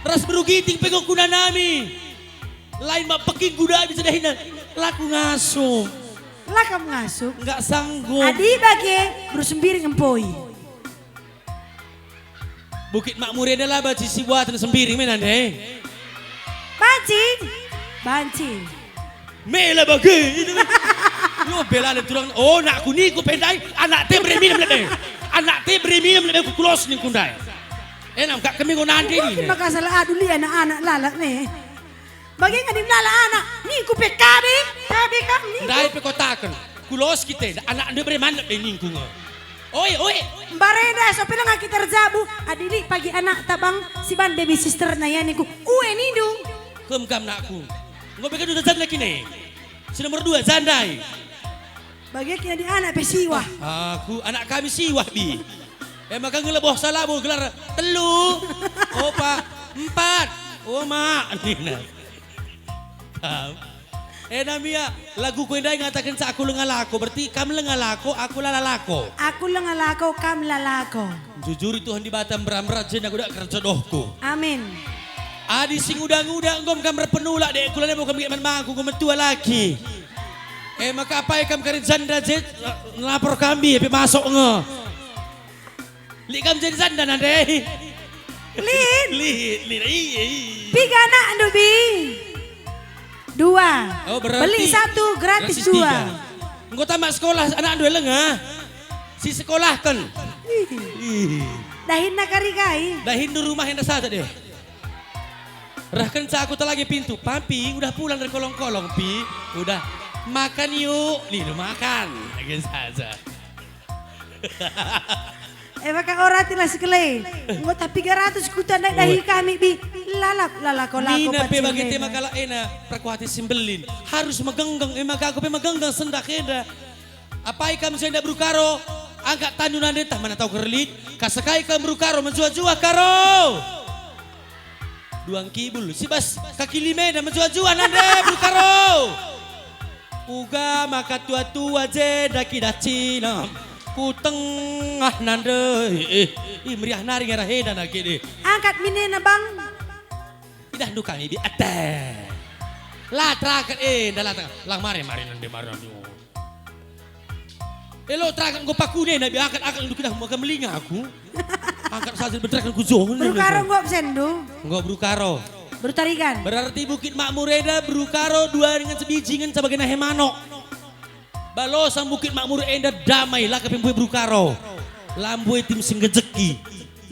ras baru giting pegong kuna nami lain mak peking kuda bisa dahinan laku ngasuh lakam ngasuh nggak sanggup adi bagi bersembiri ngempoi Bukit Makmur adalah baci si buatan sembiring menan bancing mela bagi Lu bela le turang. Oh nak ku ni ku pendai anak te beri minum le. Anak te beri minum le ku close ni kundai. Enam kak kami nanti ni. Bakit makasalah duli anak-anak lalak nih. Bagi nga lala anak, ni ku pe kabi kami. Dai pe kotakan. Kulos kita anak dia beri mana le ning ku nga. Oi. Bareda so pila nga kita rezabu. Adili pagi anak tabang si ban baby sister na yan ku. Uwe ni dong. Kam nak ku. Ngo pe kedua zan lagi ni. Si nomor 2 Zandai. Bagi kina di anak pe siwa. Aku anak kami siwah bi. Maka ngeleboh salah bu gelar telu. Opa 4. Oh mak. Nina. Namia lagu ko inday ngatakan sa ako lengalako. Berarti kam lengalako, aku lalalako. Aku lengalako, kam lalako. Jujur Tuhan di Batam beramrat jen aku dak kerja dohku. Amin. Adi sing udang-udang ngom kamar penulak dek kulane mau kami manmaku ngom tua lagi. Maka apa kam karin zanda jet ngelapor kami tapi masuk nge. Li kam jadi zanda nande. Lin. Iya. Tiga anak ando bi. 2. Oh, berarti beli 1 gratis 2. Engko tamat sekolah anak dua lengah. Si sekolah kan. Dahin nak kari-kai. Dahin di rumah yang saja deh. Rahkan aku lagi pintu. Papi udah pulang dari kolong-kolong pi. Udah makan yuk. Nih makan. Lagi saja. Maka orang tilas sekali. Nggak tapi 300 kuta nak dahi kami bi. Lalako. Nina pe bagi tema kala ena perkuati simbelin. Harus megenggang. Maka aku pe megenggang sendak eda. Apa ikam senda berukaro. Angkat tandunan detah mana tahu kerlit. Kasakai ikam berukaro menjua-jua karo. Duang kibul. Si bas kaki limeda menjua-jua nande berukaro. Uga maka tua-tua je daki dacina. Ku tengah nande. Meriah nari ngarah heda nak gini. Angkat mini na bang. Idah nu kami di ate. Lah terakan dalam lang mari nande mari nande. Elo terakan go pakune nabi angkat lu kita mau melinga aku. Angkat saja beterakan ku jong. Berukaro nggak sendu. Nggak berukaro. Bertarikan. Berarti Bukit Makmur Eda berukaro 2 dengan sebijingan sebagai nahemano. Balosan Bukit Makmur Eda damai lah kepempuy berukaro. Lamboy tim singgejeki.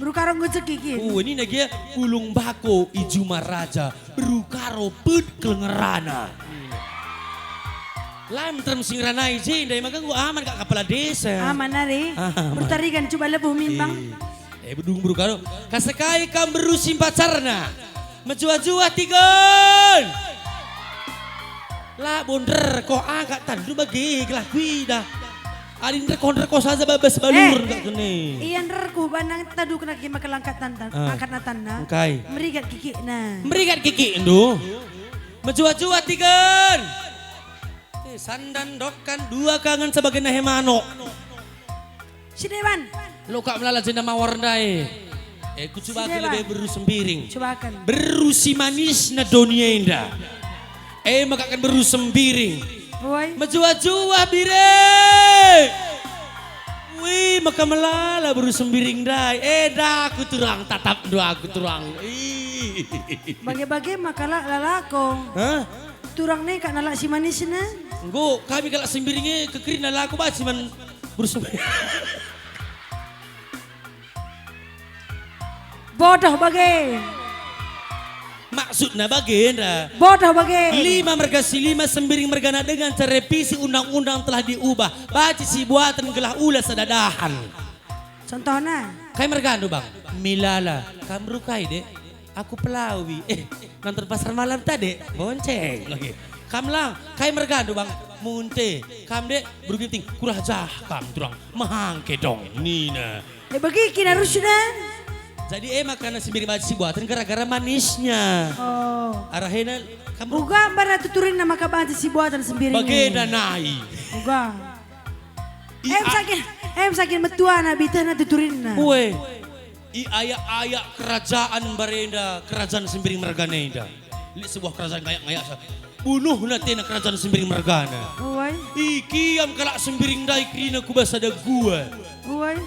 Berukaro ngejeki ki. Ini nagia ulung bako ijuma raja berukaro put kelengerana. Lantrem sing ranai je ndai maka gua aman kak kepala desa. Aman nari. Bertarikan coba lebuh mimbang. Bedung berukaro. Kasekai kam berusim pacarna. Menjua-jua tigon. Lah bonder kok angkat tandu bagi gelah kuida. Adin rekon saja babas balur enggak kene. Iyan rerku banang tadu kena ki makalangkat tantan. Angkat natanna. Engkai. Merigat kiki na. Merigat kiki endo. Menjua-jua tigon. Sandan dokan 2 kangen sebagai nahemano. Si Dewan. Lo kak melala jena mawar ndai. Ku coba aku lebih beru sembiring. Cobakan. Beru si manis na dunia indah. Maka akan beru sembiring. Woi. Menjua-jua bire. Wih maka melala beru sembiring dai. Dah aku turang tatap doa aku turang. Bagi-bagi makalah lalako. Hah? Turang nih kak nalak si manis na. Engko kami kalau sembiringnya kekirin lah aku baca man beru sembiring. Bodoh bagi. Maksudnya bagaimana? Bodoh bagi. 5 mergasi 5 sembiring mergana dengan revisi undang-undang telah diubah. Baca si buatan gelah ulas sedadahan. Contohnya. Kayak mergano bang. Milala. Kamu rukai dek. Aku pelawi. Nonton pasar malam tadi. Bonceng. Lagi. Kam lang. Kayak mergano bang. Munte. Kam dek. Beruginting. Kurah jah. Kam turang. Mahangke dong. Nina. Bagi kina rusuna. Jadi makanan sembiring baca si buatan gara-gara manisnya. Oh. Arahena. Kamu Uga bara tuturin na makabaca si buatan sembiring. bagaimana nai. Uga. Sakin metua na bita na tuturin na. Kue, ayak-ayak kerajaan Barenda, kerajaan sembiring mergana indah. Lihat sebuah kerajaan kayak bunuh nanti na kerajaan sembiring mergana. Uway. Kiam kalak sembiring dai krina kubas ada gua. Uway.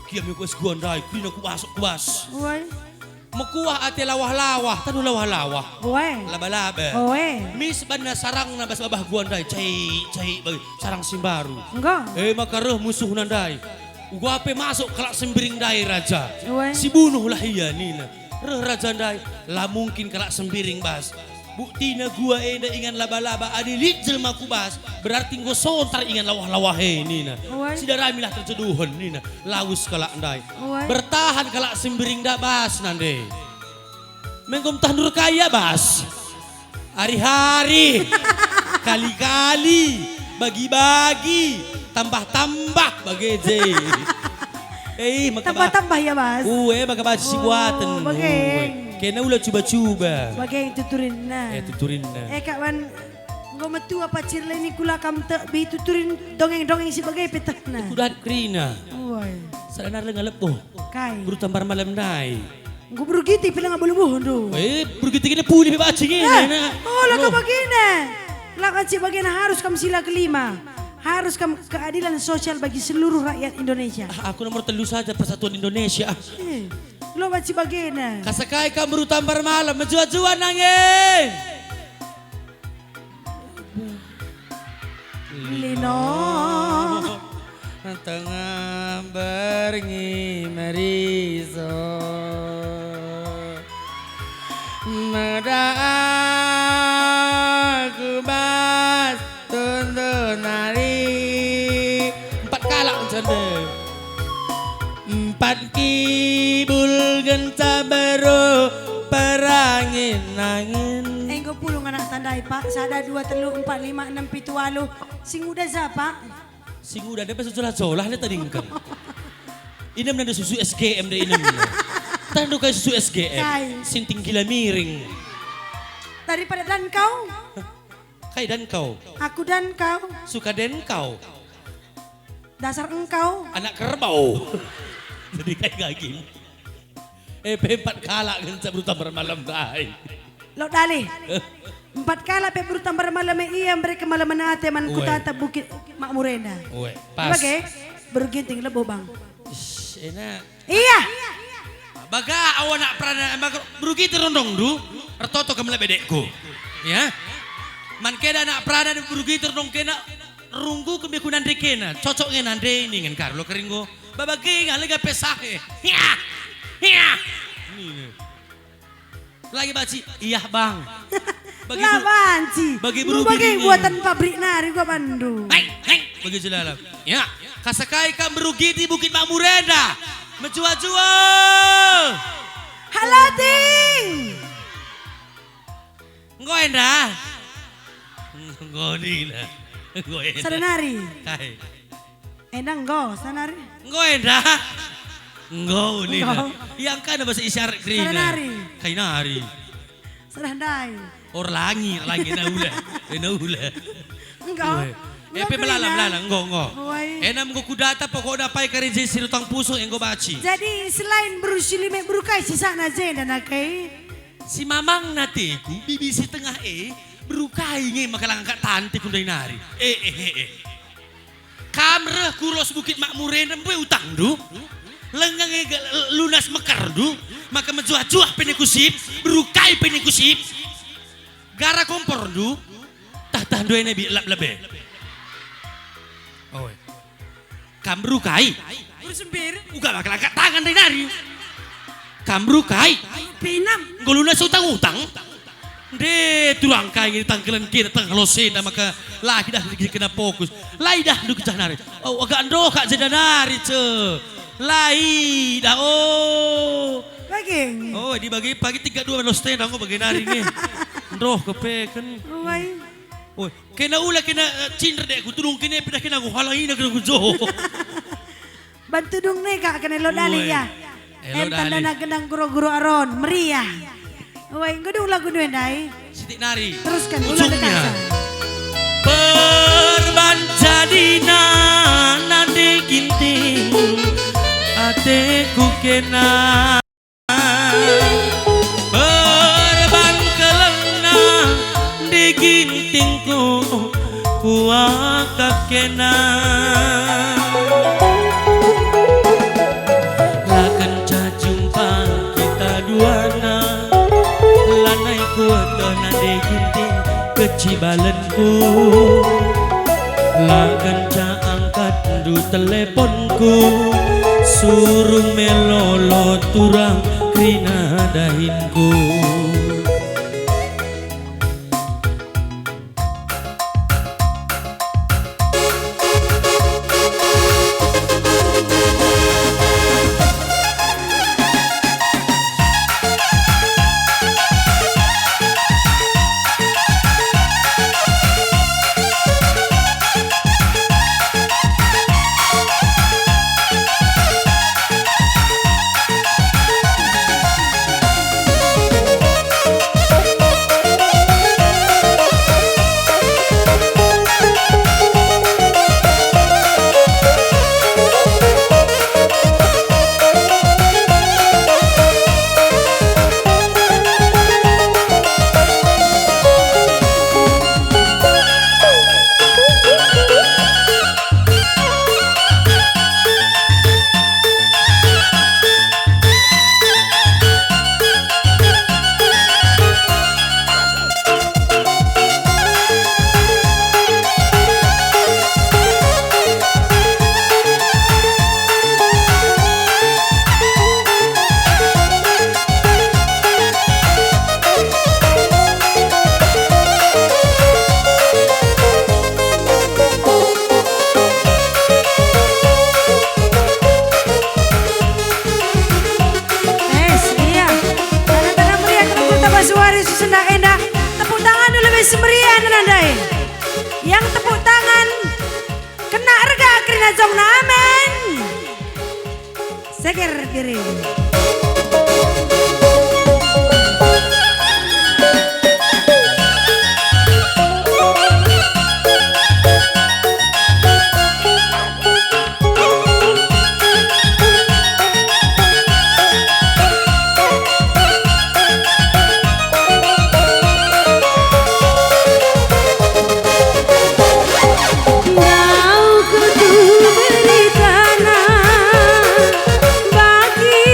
Kiam kubas gua dai krina kubas kubas. Uway. Mekuah ate lawah-lawah, tanu lawah-lawah. Oe. Laba-laba. Oe. Mis bana sarang na bas babah gua ndai, cai bagi sarang simbaru. Enggak. Maka reh musuh nandai. Gua ape masuk kelak sembiring dai raja. Oe. Si bunuh lah iya nina. Reh raja ndai, lah mungkin kelak sembiring bas. Buktina gua enda ingan laba-laba adilit jelma kubas. Berarti gua sontar ingan lawah-lawah nina. Oe. Sidarami lah terjeduhan nina. Lawus kelak ndai. Oe. Bertahan kelak sembiring dah bas nande. Menggom tandur kaya bas. Hari-hari. Kali-kali. Bagi-bagi. Tambah-tambah bagi J. Tambah-tambah ya Mas. Maka baca si buatan. Bageng. Kena ulah cuba-cuba. Bageng tuturin na. Tuturin na. Kak Wan. Ngom metu apa cirle ni kula kam te bi tuturin dongeng-dongeng si bagai petak na. Kudat krina. Oy. Sadanar lenga lepo. Kai. Buru tambar malam nai. Nggo berugiti pila nga bulubuh do. Buru kita puli be baca ngene. Oh, lah ka bagina. Lah kan si bagina harus kam sila kelima. Harus kam keadilan sosial bagi seluruh rakyat Indonesia. Aku nomor telu saja Persatuan Indonesia. Lo baca bagina. Kasakai kam buru tambar malam menjua-jua nangin. Lino. Tengah berngi meriso Nada aku bas tuntun nari 4 kalak cende 4 kibul genca baru perangin angin. Engko pulung anak tandai Pak. Sada 2 3 4 5 6 7 8. Sing udah siapa? Sing udah ada pesulah-sulah na tadi engkau. Inam na susu SGM na inam na. Tando kayo susu SGM. Kay. Sinting gila miring. Daripada dan kau, Kay dan kau. aku dan kau, Suka den kau. dasar engkau. Anak kerbau. Jadi kayak gaging. P4 kalak kan sa bruta bermalam dahil. Lo dali. 4 kala pe buru tambar malam iya mereka malam menate man Uwe. kutata bukit Makmurena. Uwe, pas. Bagai berginting lebo bang. Enak. Iya. Baga awan nak prana berugi terondong du. Retoto kamela bedekku. Ya. Man kena nak prana berugi terondong kena runggu kembe kunan dekena. Cocok ngen ande ini ngen Carlo keringo. Babagi ngalega pesahe. Hiya. Hiya. Lagi baci, iya bang. Bagi Lawanci. bagi Lu berugi bagi ini. buatan pabrik nari gua Bandung. Hei, bagi jelalam. Ya, kasakai kan berugi di Bukit Makmurena. Menjua-jua. Halating. Ngoenda. Ngodila. Ngoenda. Sadanari. Kai. Enang go sanari. Ngoenda. Ngodila. Ngo. Yang kan bahasa isyarat krina. Sadanari. Kainari. Sadandai. Or langi naula. Naula. Enggak. Epe melalang, ngo. Uwe. Enam go kudata pokok dapai karinje sirutang puso enggo baci. Jadi selain berusilime berukai sisa na dan nakai. Si mamang natiku bibisi tengah berukai nge makalang angkat tante kundai nari. Kamre kulos Bukit Makmurena mpe utang du. Lengang lunas mekar du. Maka menjuah-juah penekusip, berukai penekusip. Gara kompor du. Tah dua nabi lab-labe. Oh. Kamrukai. Bersempir. Uga bakal angkat tangan dari nari. Kamrukai. Pinam. Lunas utang-utang. De turang kaya tangkelan kira tang halose na maka lagi dah kena fokus. Lai dah du kecah nari. Oh agak ando kak jeda nari ce. Lai dah oh. Bageng. Oh dibagi pagi 3-2 lo stand aku bagi nari ni. Ndoh kepeken. Uwe. Oh kena ula kena cindra dek ku turung kena pindah kena ku halangi na kena ku jo. Bantu dong nih kak kena lo dali ya. Lo Tanda dali. na gendang guru-guru aron meriah. Uwe, enggak dong lagu duen dai. Sitik nari. Teruskan ulang Ujungnya. dekasa. Perban jadina nande ginting ateku kena Perban kelena di gintingku kuaka kena Lakan jumpa kita dua balenku lagan ca angkat du teleponku suruh melolo turang krina dahinku. Semerian nandai. Yang tepuk tangan kena rega krina jong na amen. Seger diri. Bagi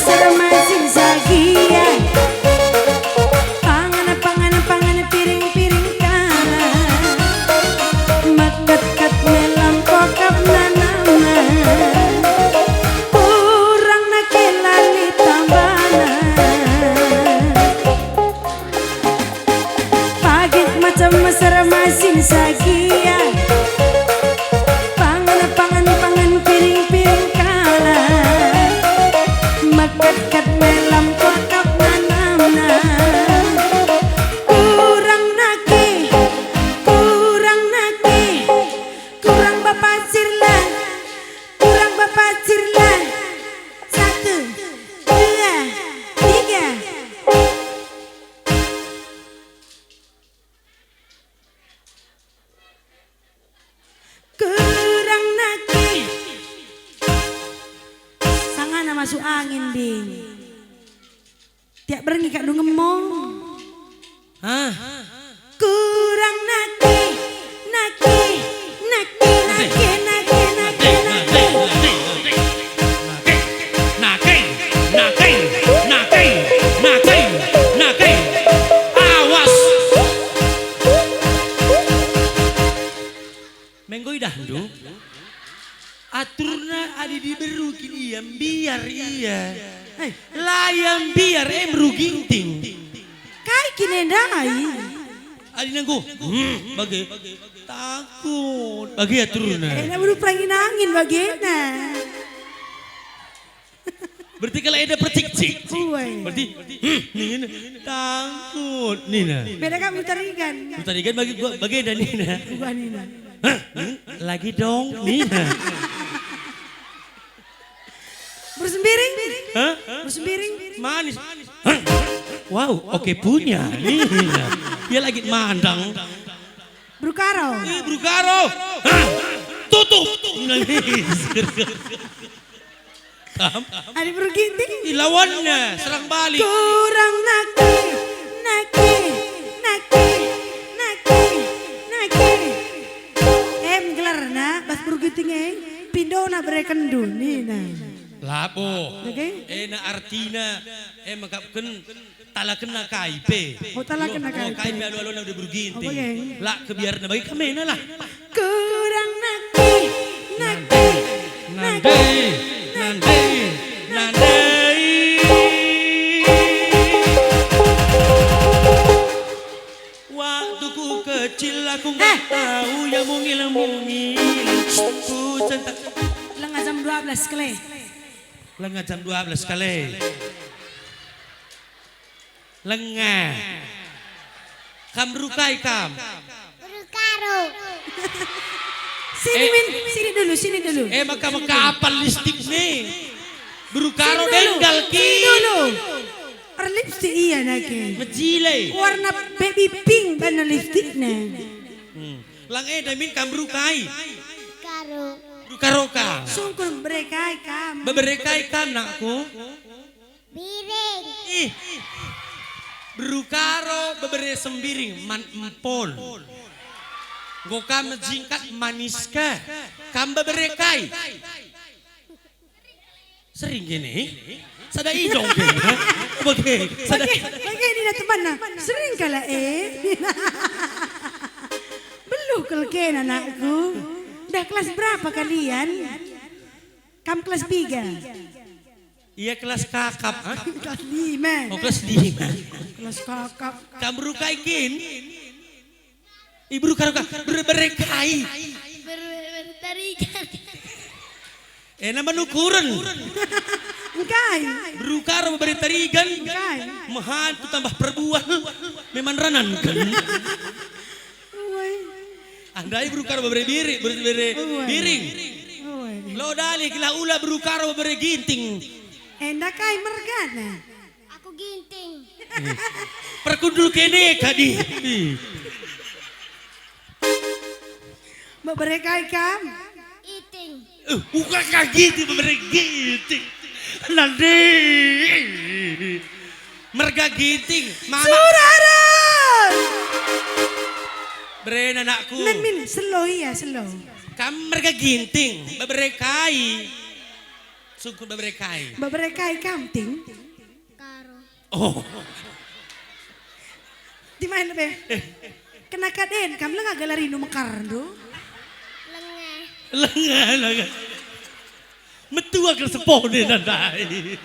mesra masin sagia. Pangan piring-piring kala. Makat-kat melam kokap nanama. Kurang nakilali tambana. Pagi macam mesra masin sagia. Pangan piring-piring kala. Makat-kat melam kokap nanamna. Kurang naki, kurang bapak sirlah, kurang bapak sirlah. 1, 2, 3. Kurang naki. Sangana masuk angin ding. Tiap berengi kak du ngemong. Hah? Kurang naki. Nakeng. Awas. Menggoi dahdu. Aturna ada di berukin iya, biar iya. Layam biar meruginting. Kai kinendai. Adi nangku, bagi takut, bagi aturna. Enak baru perangin angin bagena. Berarti kalau ada percik-cik, Uwe. berarti Nina takut Nina. Beda kamu tarikan. Tadi kan bagi dan Nina. Bukan Nina. Hah? Lagi dong Nina. Bersembiring. Hah? Bersembiring. Manis. Hah? Wow, oke punya Nina. Dia lagi mandang. Brukaro. Brugaro. Hah? Tutup. Ada beruginting. Lawannya serang balik. Kurang naki. Gelar na, bas beruginting pindo na berekendu Nina. Lapo. Oke. Na artina makapken talaken na kaipe. Oh, talaken na kaipe. Kaipe alo-alo na udah berginting. Oke. Lah kebiar na bagi kami na lah. Kurang naki. Nandai. Waktu ku kecil aku nggak tahu yang mungil. Ku centang. Lengah jam 12 kali. Lengah jam 12 kali. Lengah. Kam rukai kam. Brukaro. Sini dulu. Maka apal listik nih. Brukaro Sini denggal ki. Sini dulu. Lipstick iya nake. Mejile. Warna baby pink bana lipsticknya. Lang damin kam brukai. Karo. Brukaroka. Sungkun berekai kam. Beberekai kam nakku. Biring. Ih. Brukaro bebere sembiring man empol. Goka menjingkat maniska. Kam beberekai. Sering gini. Sada idong gini. Oke. Sada. Bagi ini dah teman nah. Sering kala Belum kelken anakku. Dah kelas berapa kalian? Kam kelas 3. Iya kelas kakap. Kelas 5. Oh kelas 5. Kelas kakap. Kam berukai kin. Ibu karoka berekai. Bertarikan. Nama nukuran. Engkai. Berukar memberi tarigan. Engkai. Mahan tu tambah perbuah. Memang ranan kan. Andai berukar memberi biring. Lo dali kila ula berukar memberi ginting. Endak kai mergana. Aku ginting. Perkundul kene kadi. Memberi kai kam. Iting. Bukan kaki memberi ginting. Nanti. Merga ginting. Mama. Suraran. Beren anakku. Min slow ya slow. Kamu mereka ginting, beberekai. Sungkun beberekai. Beberekai kamting. Karo. Oh. Di mana be? Kena kaden, kamu lah galeri nu mekar do. Lengah. Lengan. Metu akan sepon deh nandai.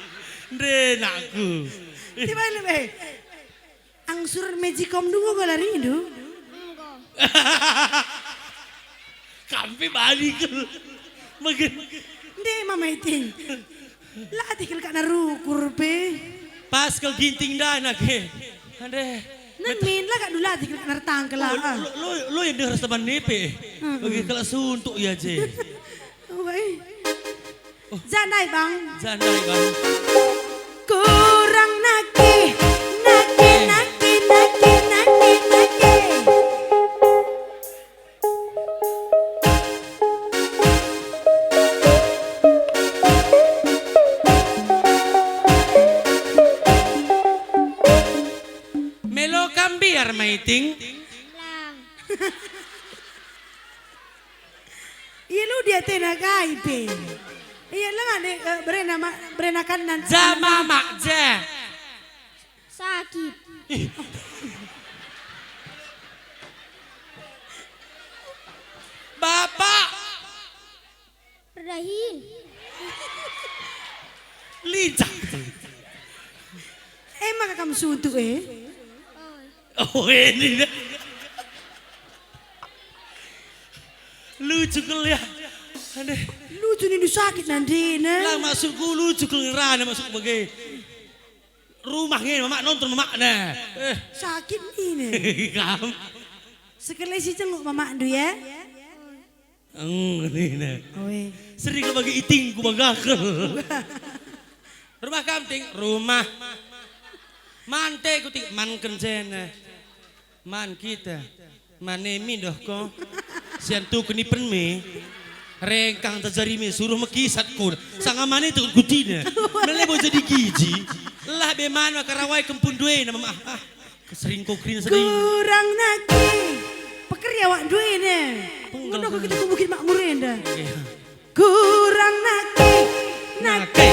Deh nakku. Di mana be? Angsur Magicom dungo galeri do. Enggak. Kampi balik. Makin. Deh mama iting. Latih kil kana rukur be. Pas kau ginting dah nak ke. Ade. Namin lah kak dula latih kil kana tangkel lah. Lo yang dengar teman nepe. Bagi kelas suntuk ya je. Oh baik. Janai bang. Janai bang. Kurang nake. Melo kambiar maiting. Lang. Iya lu dia tena gaipe. Iya lah ane berenakan nan. Jama mak je. Sakit. Bapak. Perdahin. Lincah. Emang kamu suntuk Oh. Oh ini dah. Lucu kali ya. Ade. Lucu nih sakit nanti Lah nah. masuk ku lucu kali ngerana masuk bagai. Rumah ni mamak nonton mamak nah. Sakit ini. Kam. Sekali si cenguk mama du ya. Ni nah. Oe. Sering kau bagi iting ku bagakel. Rumah kamting, rumah. Mante ku tik man kencena. Man kita. Manemi doh ko. Sian tu keni penme. Rengkang terjadi me suruh mekisat kur. Sanga mane tu kutina. Melebo jadi giji. Lah be mana karawai kempun duwe na mama. Kesering kau krin sedih. Kurang nake. Pekerja wak duwe ne. Punggal Ngono ka. kita kubukin mak murenda. Kurang nake. Nake.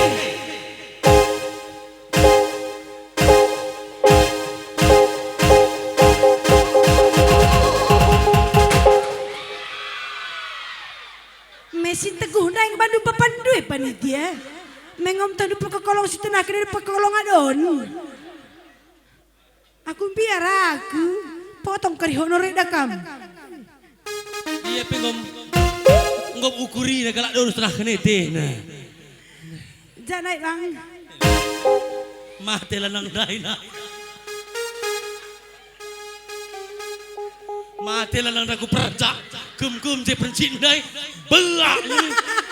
Mesin teguh na yang bandu papanduy panitia. Mengom tadu pekolong si tenah kena pekolong adon. Aku biar aku potong kari honore dakam. Iya pengom. Ngom ukuri na galak dulu setengah kenete na. Janai bang. Mate lanang dai na. Mate lanang aku percak. Kum je pencin dai. Beak ni.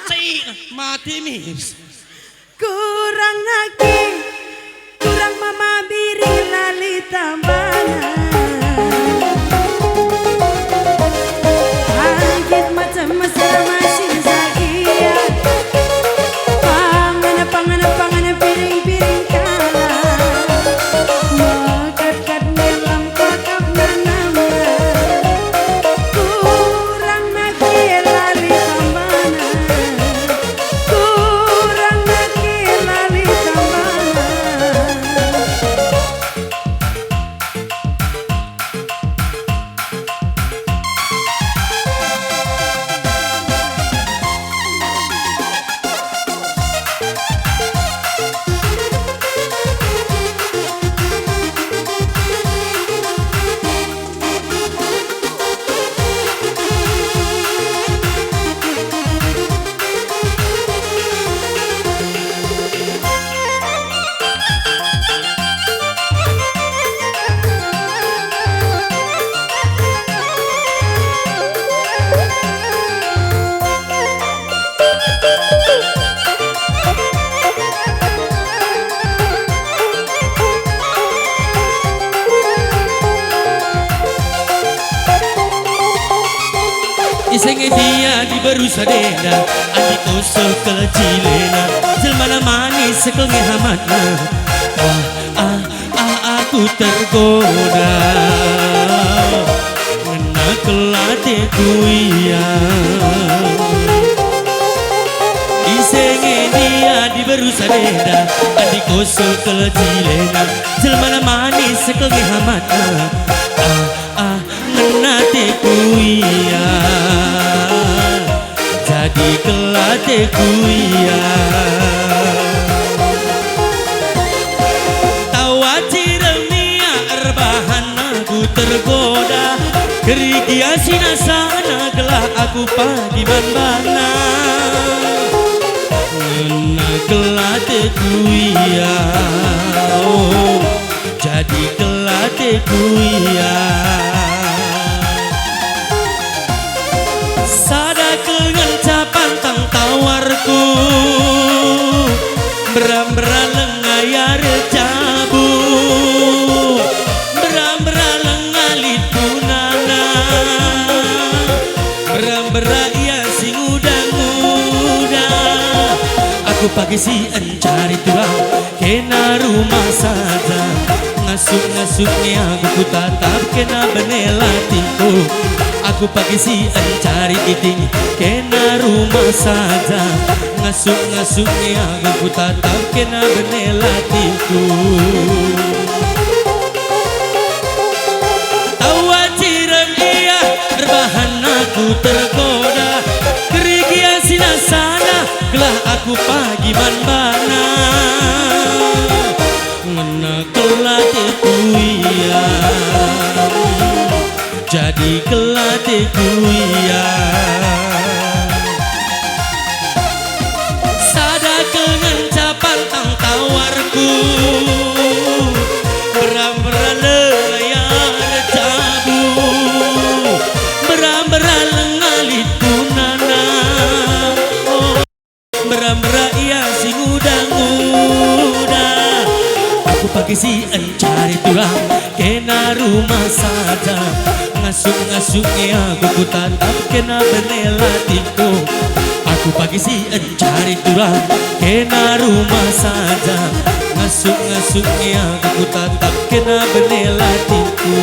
Cik mati mis. Kurang nake. Kurang mama biri lali tambahan. Angkit macam mesra masih zakia. Pangan piring kalah. Makat melam kakap nanama. Kurang nake lali tambahan. Kurang nake lali tambahan. Isenge dia di baru sadena Andi usul kelacilena Jelmana manis sekelnya hamatna Aku tergoda Ngena kelate kuya Senge dia di berusa beda Adi koso ke cilena Jelmana manis sekege hamatna Ngenate kuia Jadi kelate kuia Tawa ciremia erbahan aku tergoda Kerigia sinasana gelah aku pagi manbana Ngena kelate kuia Jadi kelate kuia Sada kengencapan tang tawarku Beram-bera lengayar cabu Beram-bera lengali tunana Beram-bera ia sing uda-uda Aku pagi si encari tulang Kena rumah saja Ngasuk-ngasuknya aku ku tatap Kena benela tinku Aku pagi si encari iting Kena rumah saja Ngasuk-ngasuknya aku ku tatap Kena benela tinku Tawa cirem iya Berbahan aku tergoda Kerigian sinasana Gelah aku pagi manbana Ngena kelate kuia Jadi kelate kuia Sada kengencapan tang tawarku Beram-bera layar cabu Beram-bera lengali tunana Beram-bera ia sing uda-uda Aku pagi si encari tulang Kena rumah saja Ngasuk-ngasuknya aku ku tatap Kena benela tinku Aku pagi si encari tulang Kena rumah saja Ngasuk-ngasuknya aku ku tatap Kena benela tinku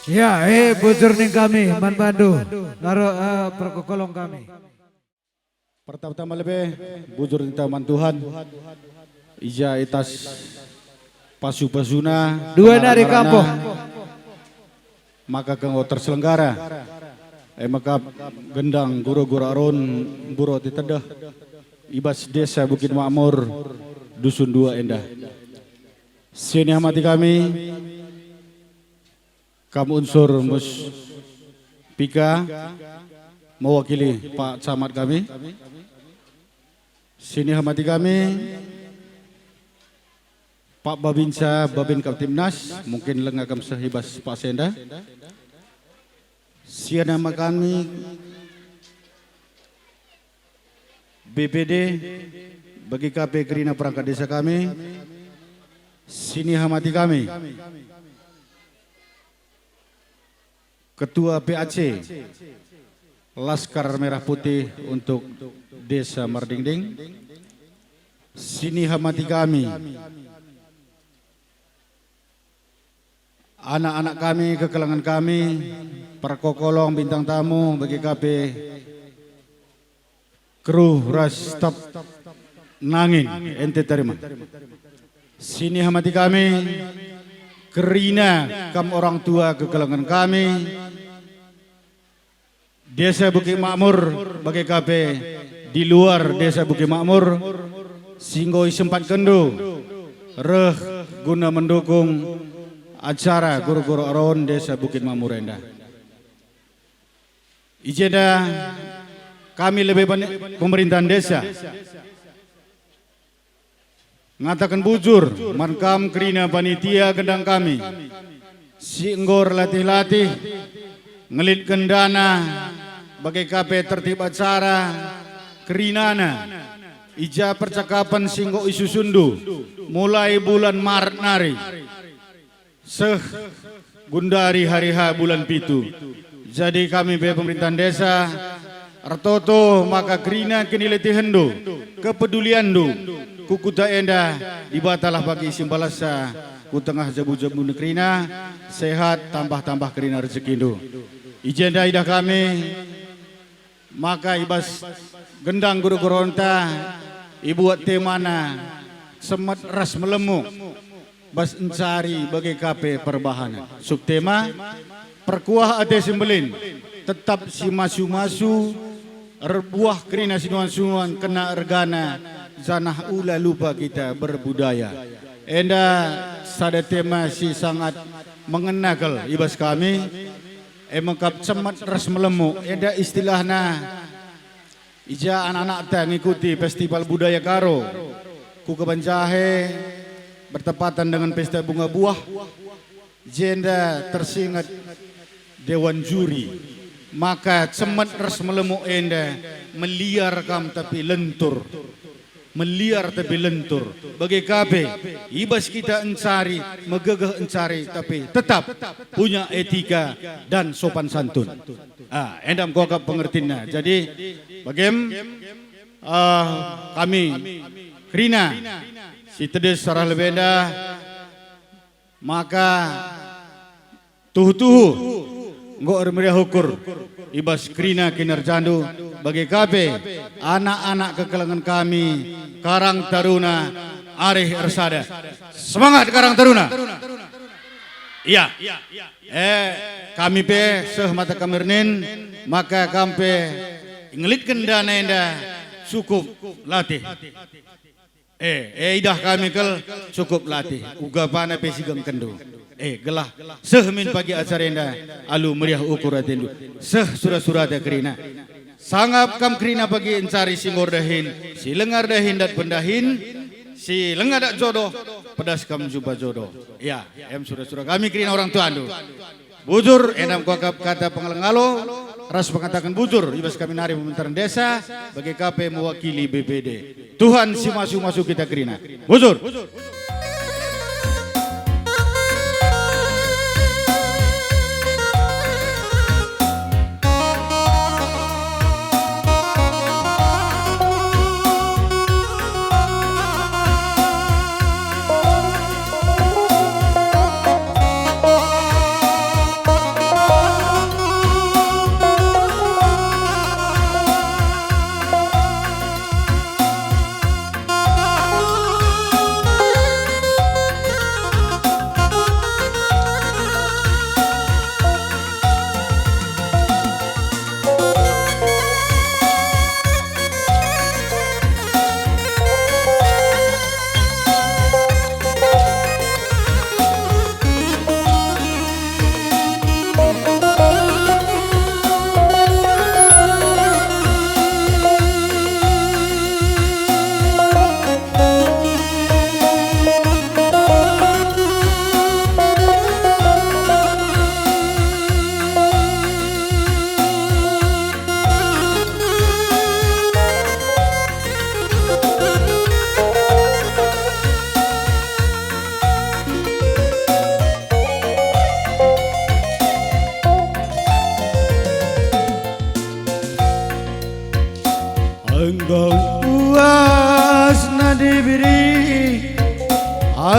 Ya, bujur ning kami Man Bandu. Naro perkokolong kami. Pertama-tama lebih bujur di taman Tuhan. Ija itas pasu-pasuna. Dua dari kampung. Maka kanggo terselenggara. Maka gendang guru-guru aron buro titedah. Ibas desa Bukit Makmur Dusun 2 Endah. Sini hamati kami. Kamu unsur mus Pika mewakili Pak Camat kami. Sini hamati kami Pak Babinsa Babin Kaptimnas, mungkin lengagam sehibas Pak Senda. Sia nama kami BPD bagi KP Gerina perangkat desa kami. Sini hamati kami Ketua PAC Laskar Merah Putih untuk Desa Mardingding. Sini hamati kami anak-anak kami, kekelangan kami, perkokolong bintang tamu bagi KP kru ras staf nangin ente terima. Sini hamati kami Kerina kam orang tua kekelangan kami Desa Bukit Makmur bagi KP di luar Desa Bukit Makmur singgoi sempat kendo reh guna mendukung acara guru-guru aron Desa Bukit Makmur Endah. Ijeda kami lebih banyak pemerintahan desa ngatakan bujur mankam kerina panitia gendang kami si enggor latih-latih ngelit kendana bagi KP tertib acara kerinana ija percakapan singgo isu sundu mulai bulan Maret nari seh gundari hari H bulan pitu. Jadi kami be pemerintahan desa artoto maka kerina kini letih hendo kepedulian do kukuta enda dibatalah bagi simbalasa ku tengah jabu-jabu nekrina sehat tambah-tambah kerina rezeki do. Ijenda idah kami maka ibas gendang guru-guru onta ibu temana semat ras melemuk bas encari bagi KP perbahanan subtema perkuah ate sembelin tetap si masu-masu erbuah kerina sinuan-sinuan kena ergana zanah ula lupa kita berbudaya enda sada tema si sangat mengenakal ibas kami emangkap cemat ras melemuk enda istilahna ija anak-anak ta ngikuti festival budaya Karo ku kebanjahe bertepatan dengan pesta bunga buah jenda tersingat dewan juri maka cemat ras melemuk enda meliar kam tapi lentur meliar tapi lentur bagi KB ibas kita encari megegeh encari tapi tetap punya etika dan sopan santun endam kokap pengertiannya jadi bagem kami Krina si tedes sarah lebenda maka tuhu-tuhu nggo meriah ukur ibas Krina kinerjandu bagi KB anak-anak kekelangan kami Karang Taruna Arih Ersada semangat Karang Taruna iya kami pe seh mata kamernin maka kampe ngelit kendana enda cukup latih idah kami kel cukup latih uga pana pe sigem kendo gelah seh min pagi acara enda alu meriah ukur atendu seh surah-surah da Krina sangap kam Krina pagi encari singgor dahin si lengar dahin dat pendahin si lengar dak jodoh pedas kam jumpa jodoh ya surah-surah kami Krina orang tua andu bujur enam kuakap kata pengalengalo ras mengatakan bujur ibas kami nari pemerintahan desa bagi KP mewakili BPD Tuhan si masuk-masuk kita Krina bujur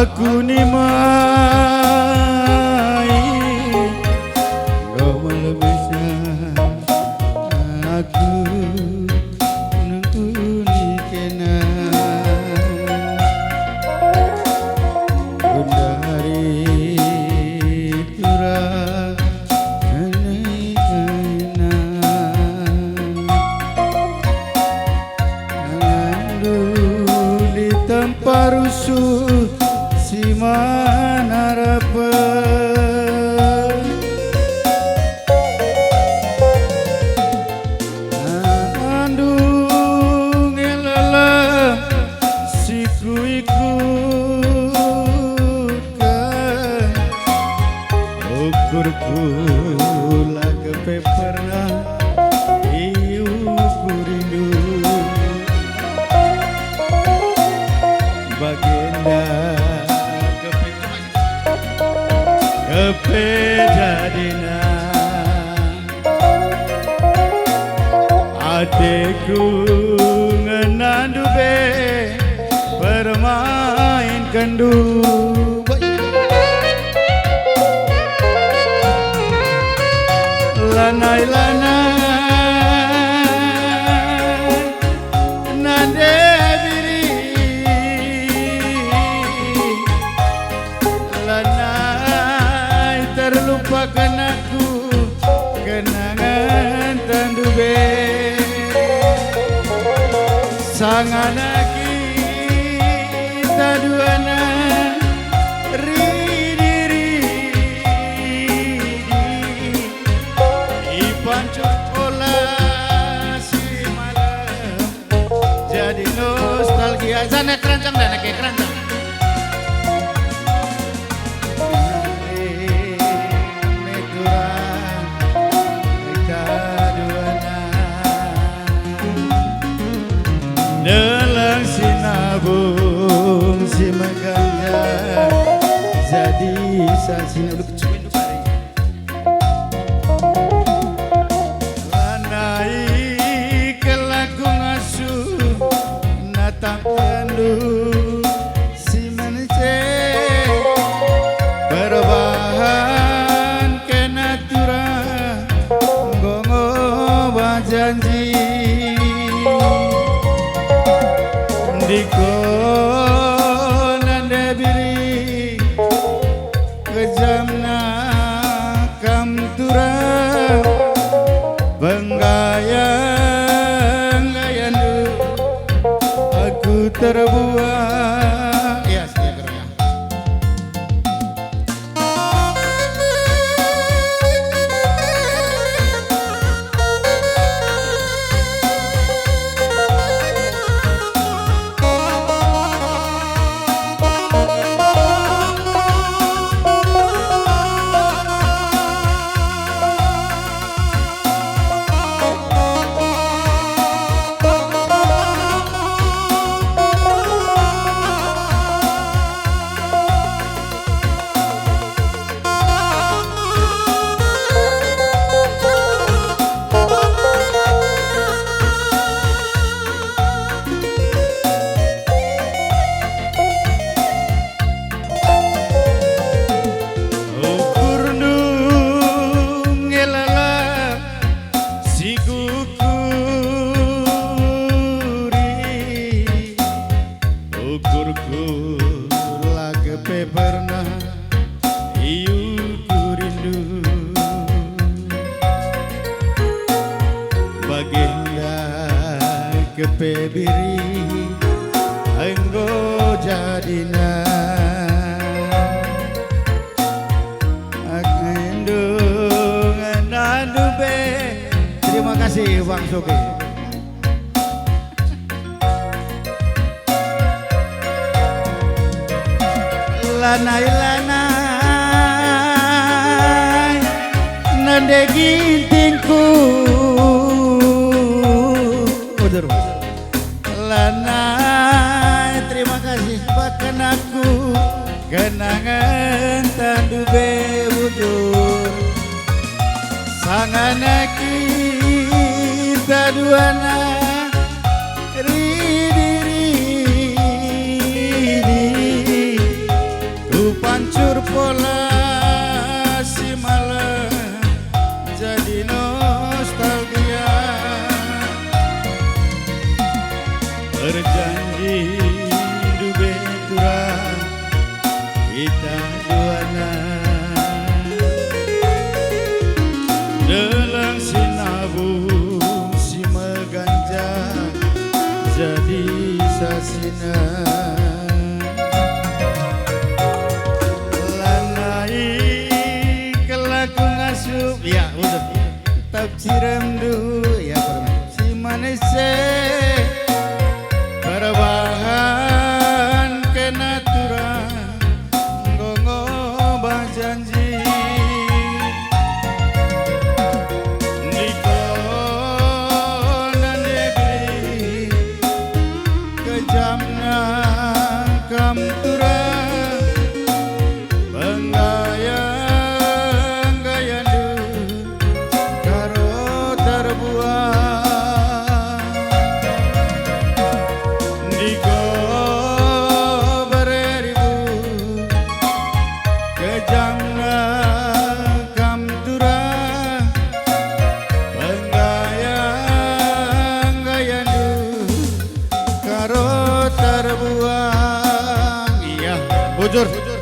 aku ni mai kau melebisa aku nunguni kena Gundari tura anai kaina di tempat rusuh si manarapa andung elala si ku ikutkan ukurku lagu pernah iuku rindu Baginda kepedadina adikku ngenandu be bermain kendu lanai nande terlupakan aku kenangan tandube sang anak kita duana ridi ipancur pola si malam jadi nostalgia sana keranjang dan kayak keranjang Nelang sinabung si maganda jadi sasina udah kecuin hari lanai kelaku ngasuh natang kandu si manece perubahan kenatura gongo bajanji Dikonan debiri kejamna kamtura penggayang-gayang aku terbuat ya setia pernah iuku rindu Baginda kepebiri enggo jadina akendung andu be terima kasih Bang Soke lanai nande gintingku udur lanai terima kasih bahkan aku kenangan tandu bewudur sang anak kita duana Delang sinabung si meganja jadi sasina lanai kelaku ngasup ya udah tafsiram dulu ya si manese perubahan kenaturan gongo bajanji Bujur.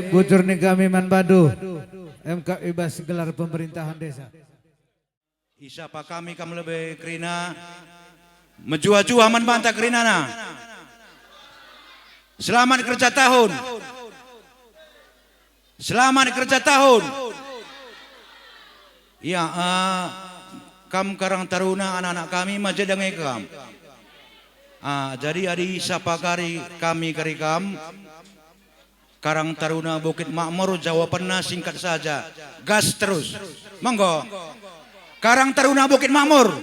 bujur ning kami man Bandu. MK ibas gelar pemerintahan desa. Isapa kami kam lebih kerina menjua-jua man banta kerina na. Selamat kerja tahun. Selamat kerja tahun. Ya, kam Karang Taruna anak-anak kami majedangai kam. Jadi adi sapa kari kami kari kam Karang Taruna Bukit Makmur, jawabannya singkat saja. Gas terus. Monggo. Karang Taruna Bukit Makmur.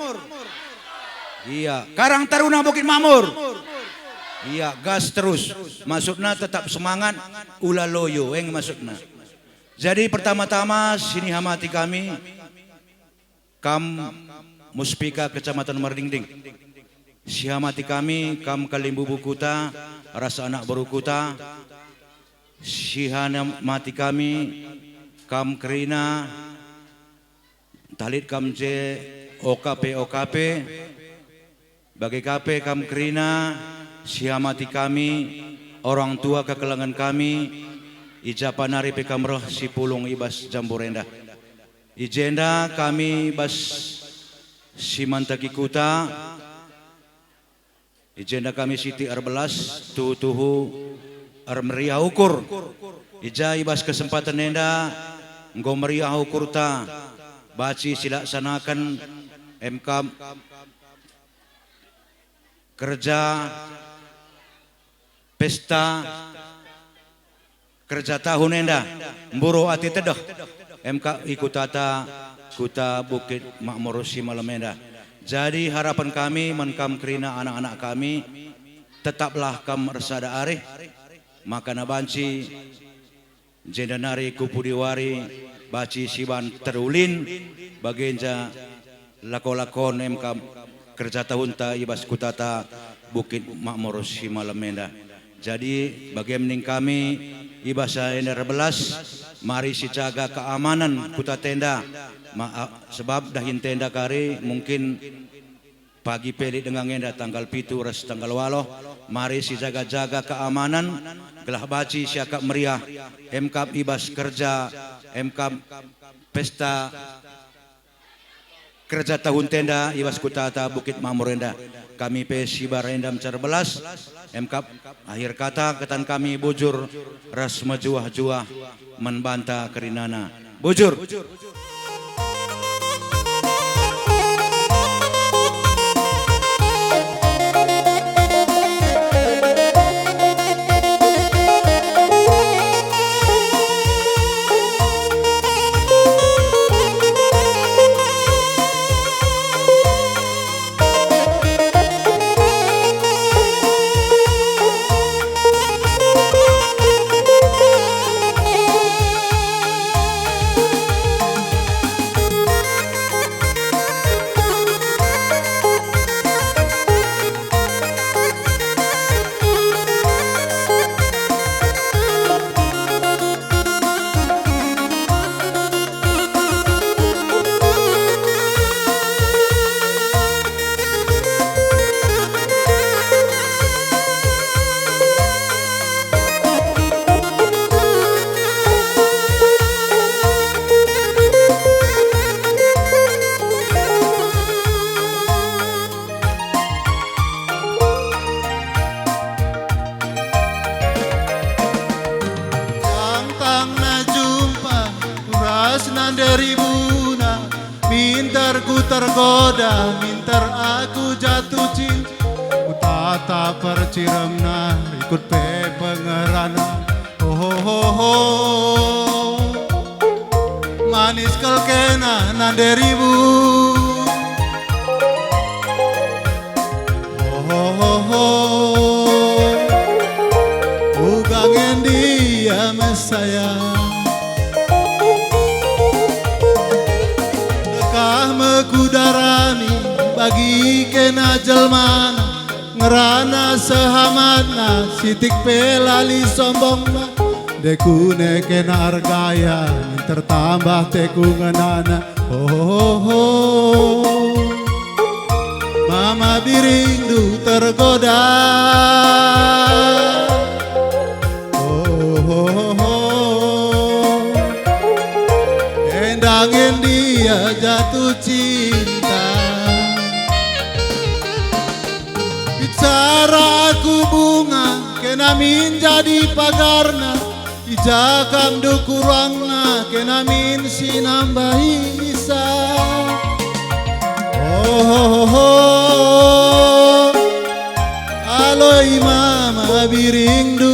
Iya, Karang Taruna Bukit Makmur. Iya, gas terus. Maksudnya tetap semangat, ulah loyo, maksudnya. Jadi pertama-tama sini hamati kami, kam Muspika Kecamatan Mardingding. Si hamati kami, kam Kalimbu Bukuta, rasa anak baru kuta. Si hamati kami, kam Kerina, talit kam je OKP, bagi KP kam Kerina, si hamati kami, orang tua kekelangan kami, ijapanari pekamroh si pulung ibas jamborenda. Ijenda kami bas si mantaki kuta, ijenda kami siti R11, tuhu meriah ukur. Ija ibas kesempatan nenda, nggo meriah ukur ta, baci silaksanakan MK kerja pesta kerja tahun enda mburu ati tedoh MK ikutata kuta Bukit Makmur si malam enda. Jadi harapan kami menkam kerina anak-anak kami tetaplah kam resada arih makana banci jendanari kupudiwari baci siban terulin bagenja lakon-lakon MK kerja tahun ta ibas kutata Bukit Makmur si malam enda. Jadi bagaimana kami ibasa enda 11 mari si jaga keamanan kuta tenda. Sebab dahin tenda kari mungkin pagi peli dengan enda tanggal 7 ras tanggal 8 mari si jaga-jaga keamanan gelah baci siakak meriah MK ibas kerja MK pesta kerja tahun tenda ibas kutata Bukit Makmur enda. Kami pesi barendam cara belas MK akhir kata ketan kami bujur ras majuah-juah membanta kerinana bujur. Tergoda, mintar aku jatuh cinta. Ku tata perciramna, ikut pe pengerana. Oh oh oh oh, manis kelkena nanderibu. Oh oh oh oh, ugangen dia mesaya. Kudarani bagi kena jelmana ngerana sehamatna sitik pelali sombongna dekune kena argaya tertambah teku ngenana oh mama birindu tergoda oh kenamin jadi pagarna ijakam du kurangna kenamin sinambahi isa oh aloi mama biringdu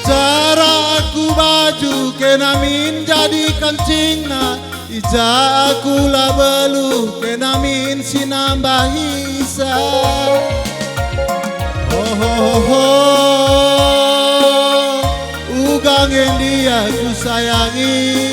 bicara aku baju kenamin jadi kancingna ija aku labelu kenamin sinambahi isa ugang yang dia ku sayangi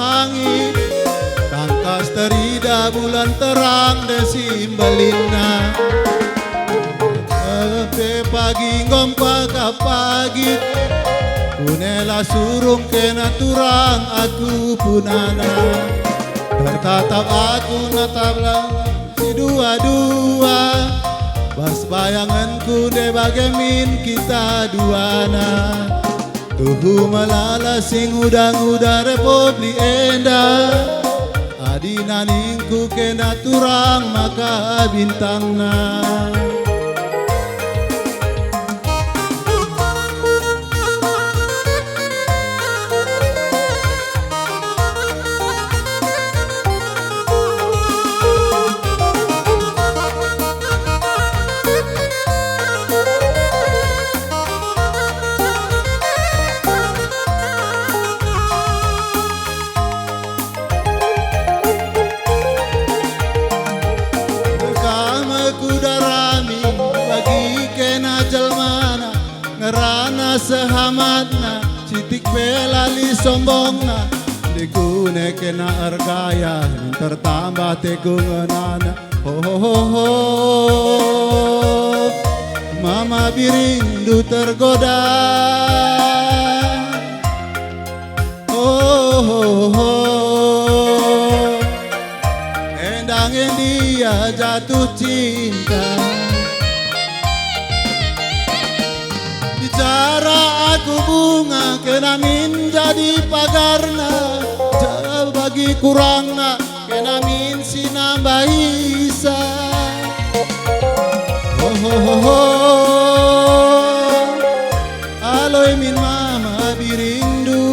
langit tangkas terida bulan terang desimbalina pe pagi ngompa ka pagi kunela surung kena turang aku punana bertatap aku nataplah si dua-dua bas bayanganku de bagaimana kita duana tuhu malala sing udang-udang Republik Enda adi naningku kena turang maka bintangna ngerana sehamatna citik belali sombongna digune kena argaya tertambah tegunganana ho mama birindu tergoda endangin dia jatuh cinta bicara aku bunga kenamin jadi pagarna jauh bagi kurangna kenamin sinambahi isa aloi min mama birindu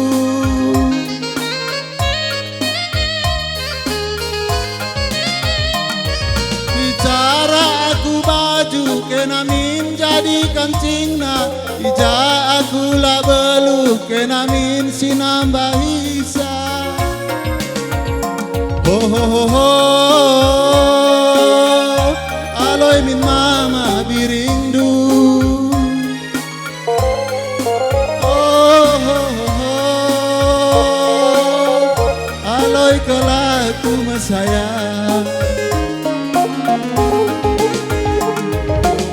bicara aku baju kenamin jadi kancingna ija aku labelu kenamin sinambahi isa aloi min mama birindu aloi kelaku mesayang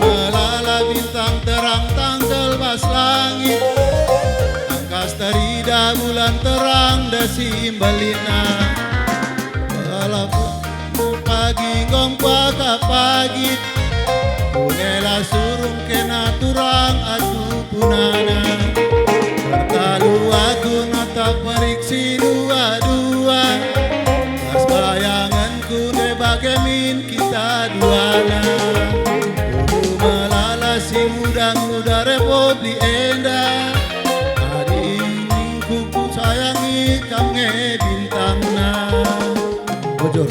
melala bintang terang tanggal bas langit angkas terida bulan terang desimbalina pagi ngompa ka pagi punela surung kena turang aku punana bertalu aku natap periksi dua-dua pas bayanganku de bagaimana kita duana dulu melala si muda-muda Republik Enda adingku ku sayangi kange bintangna bojor.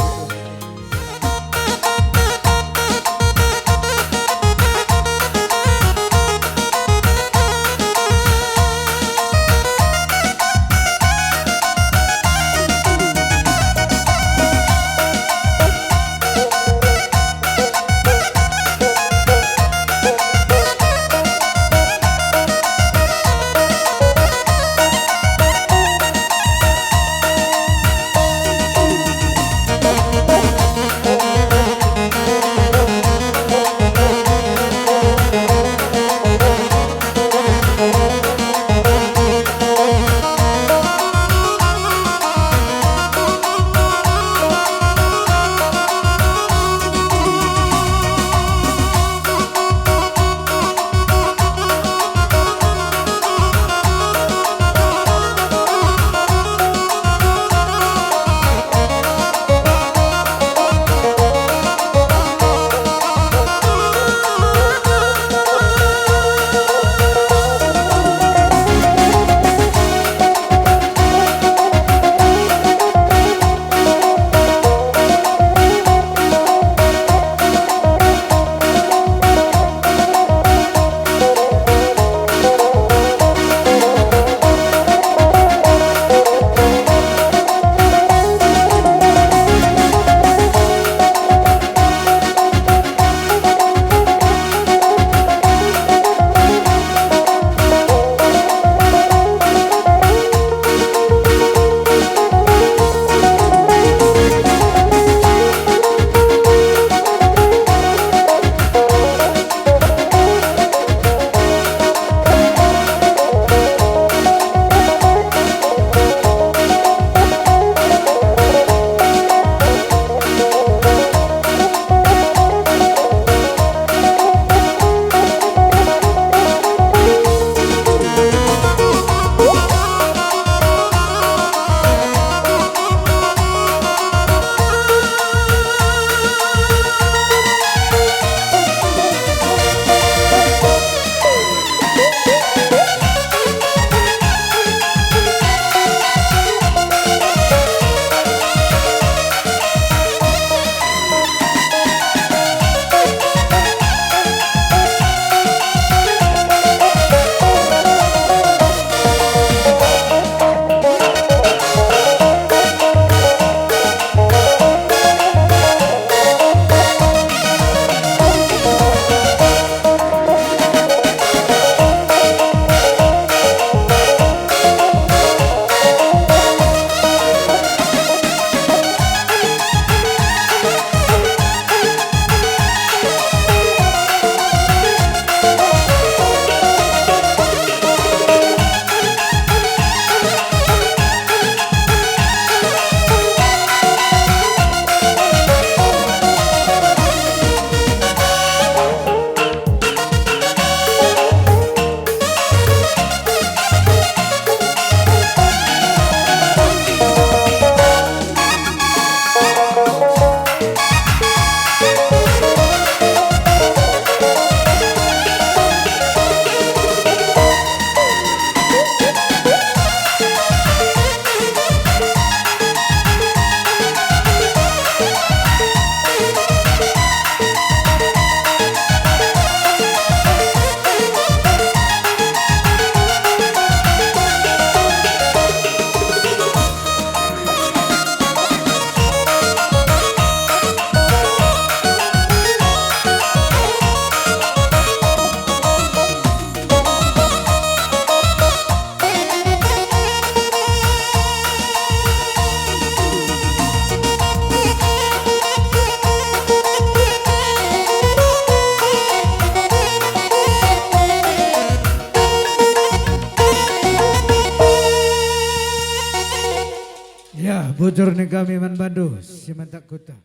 bujur ning kami man Bandu Simantak Kuta.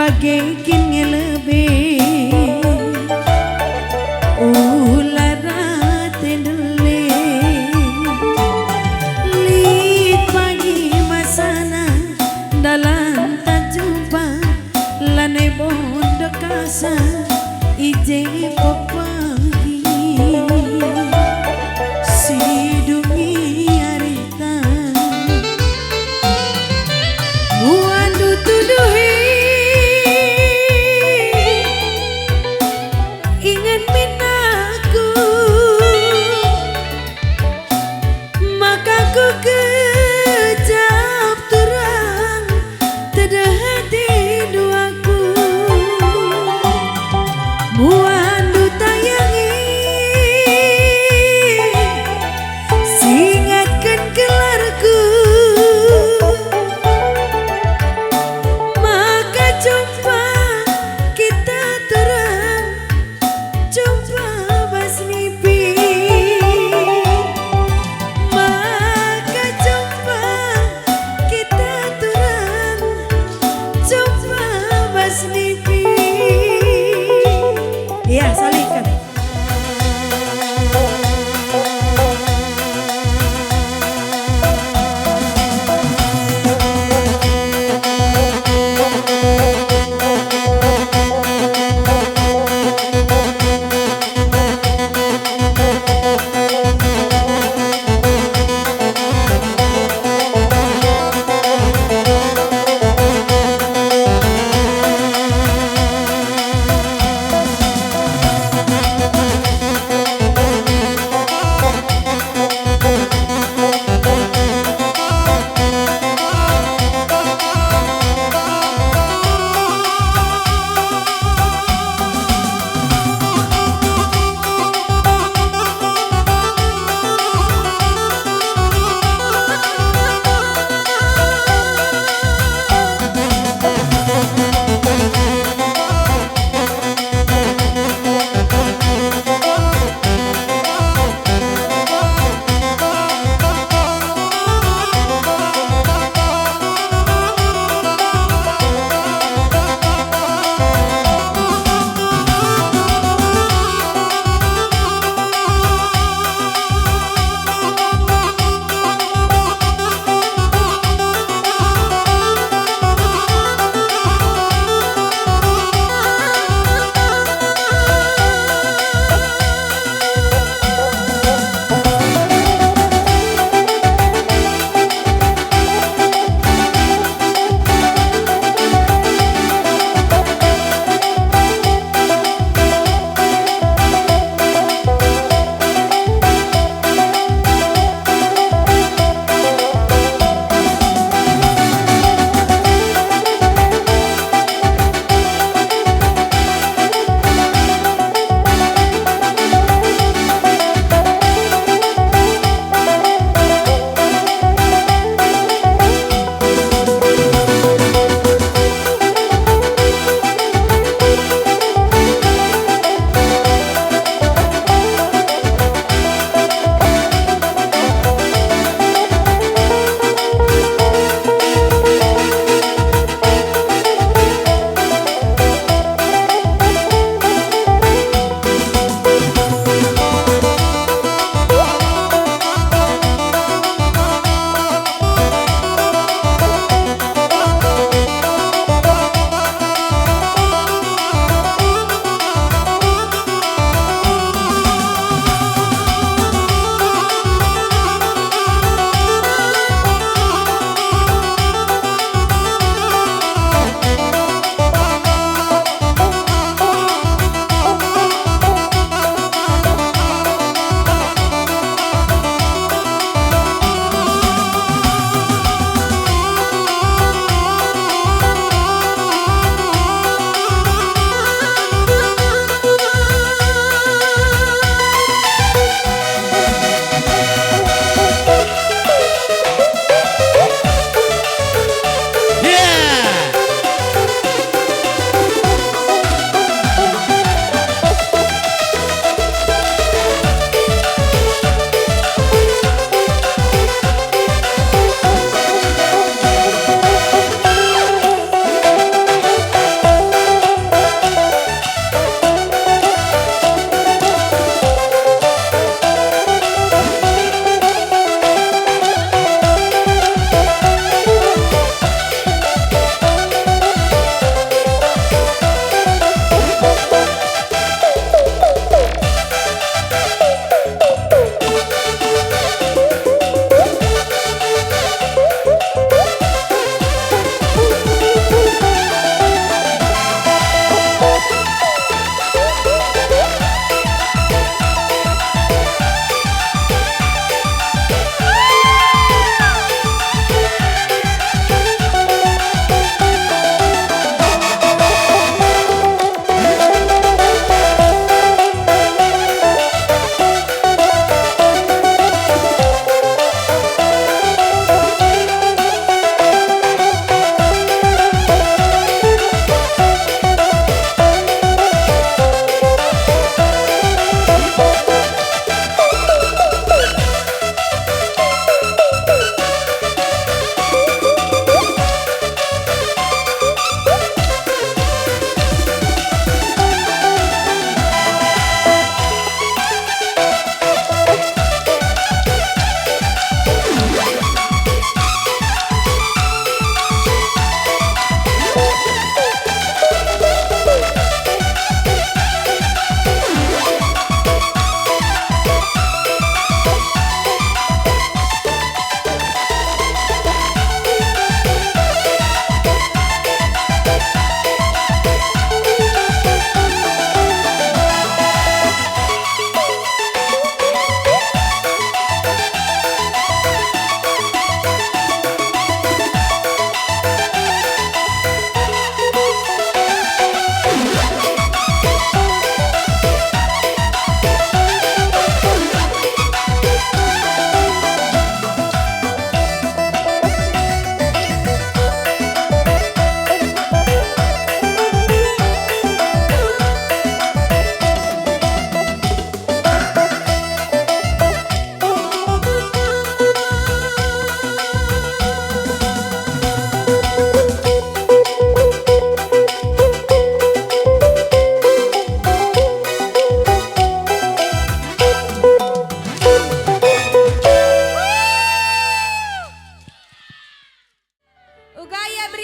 bagaikan ngelebih ulara tendele lit pagi masana dalam tak jumpa lanai bondo kasa ije pagi sidungi arita wandu tuduhi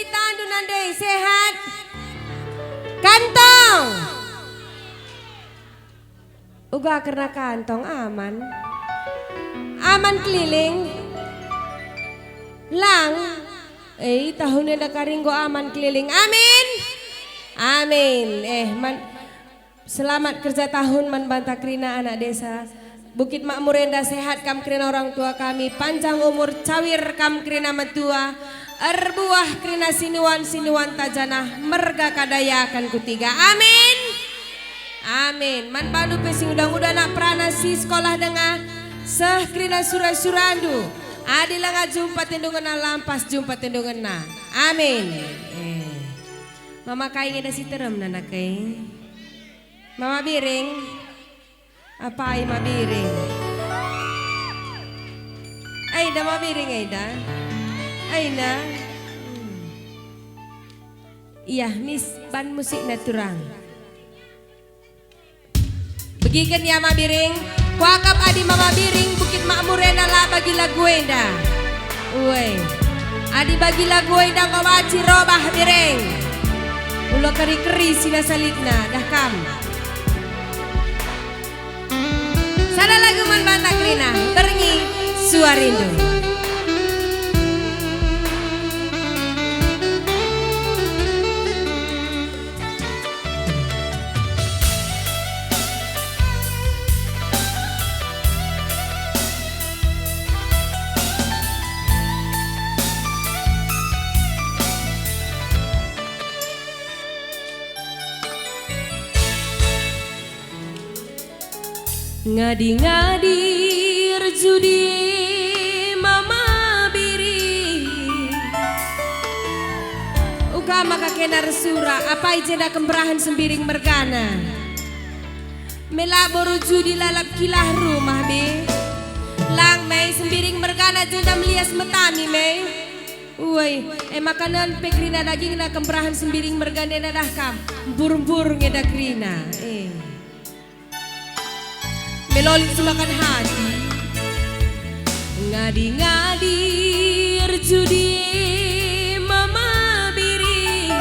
Ritandu nandai sehat. Kantong. Uga karena kantong aman. Aman keliling. Lang. Tahunnya ada karinggo aman keliling. Amin. Amin. Selamat kerja tahun Man Banta Krina anak desa. Bukit Makmur Endah sehat kam krina orang tua kami. Panjang umur cawir kam krina metua. Erbuah krina sinuan tajanah. Merga kadaya akan kutiga. Amin. Amin. Man Bandu pesing udang-udang nak pranasi sekolah dengar. Seh krina surandu. Adila nga jumpa tendungan na lampas jumpa tendungan na. Amin. Mama kain ada si terem nana kain. Mama Biring. Apa ay mabiring? Ay da mabiring ay da. Ay na. Iya, Miss ban musik naturang. Begikan ya mabiring. Kuakap adi Mama Biring Bukit Makmur Endah lah bagi lagu Endah. Uwe. Adi bagi lagu Endah kawaci robah Biring. Ulo keri-keri sila salitna dah kam. Sada lagu Man Banta Krina Berengi Suarindu. Ngadi-ngadi judi Mama Biri Uga maka kenar sura apa ijenda kemberahan sembiring mergana Melaboro judi lalap kilah rumah be Lang mei sembiring mergana jenda melias metami mei Uy, makanan pekrina daging na kemberahan sembiring mergana na dahkam Burung-burung ngeda krina Melolik sulakan hati Ngadi-ngadi judi Mama Biri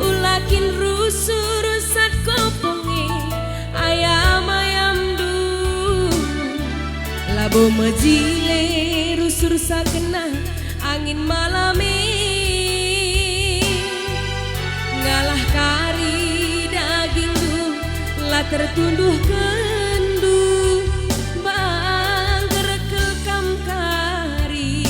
Ulakin rusu-rusat kopongi Ayam-ayam du Labo mejile rusur-rusak kena Angin malami Ngalah kari daging du Lah tertunduh kendu Bang kerekam kari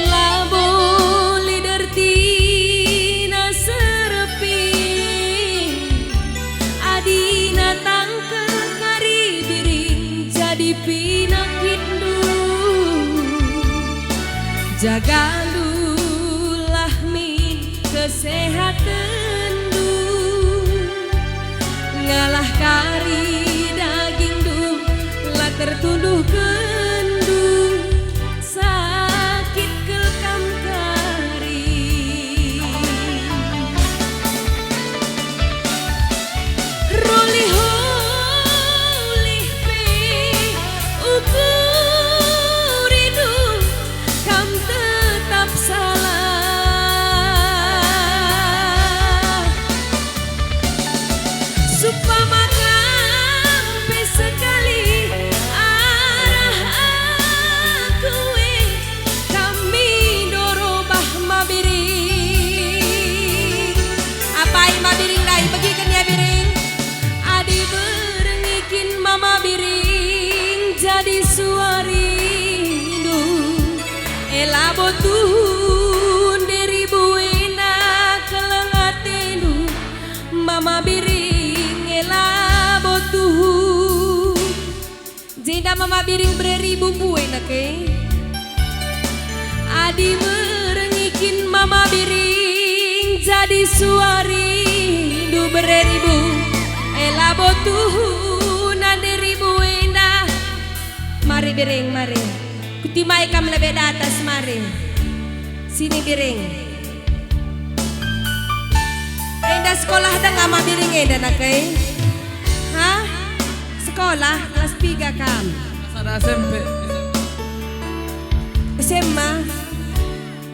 Labo lider tina serepi Adina tangkel kari biring Jadi pinakindu Jaga kesehatan du Ngalah kari daging du Lah tertunduh kendu Sakit kelkam kari Rolih-rolih pe ukuridu Kam tetap salah Mama Biring jadi suarindu Elabo tuhun dari buena kelengatendu Mama Biring elabo tuhun Jenda Mama Biring beribu buena ke Adi merengikin Mama Biring jadi suarindu beribu Elabo tuhun Mari Biring, mari. Kutimai kam lebih di atas, mari. Sini Biring. Enda sekolah dah ngama Biring enda nak Hah? Sekolah kelas 3 kam. anak SMP. SMA.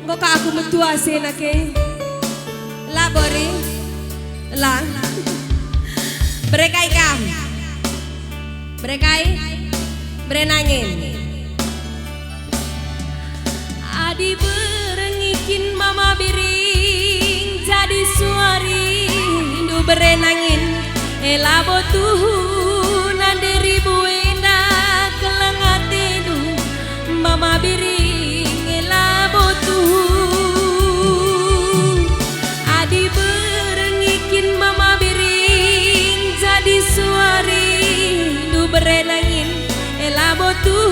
Engko ka aku metua senake. Labori. Lang. Berekai kam. Berekai. Berenangin. Adi berengikin mama biring jadi suari Indu berenangin elabo tuh nanderi buena kelengatedu mama biring elabo tuh Adi berengikin mama biring jadi suari Indu berenangin elabo tuh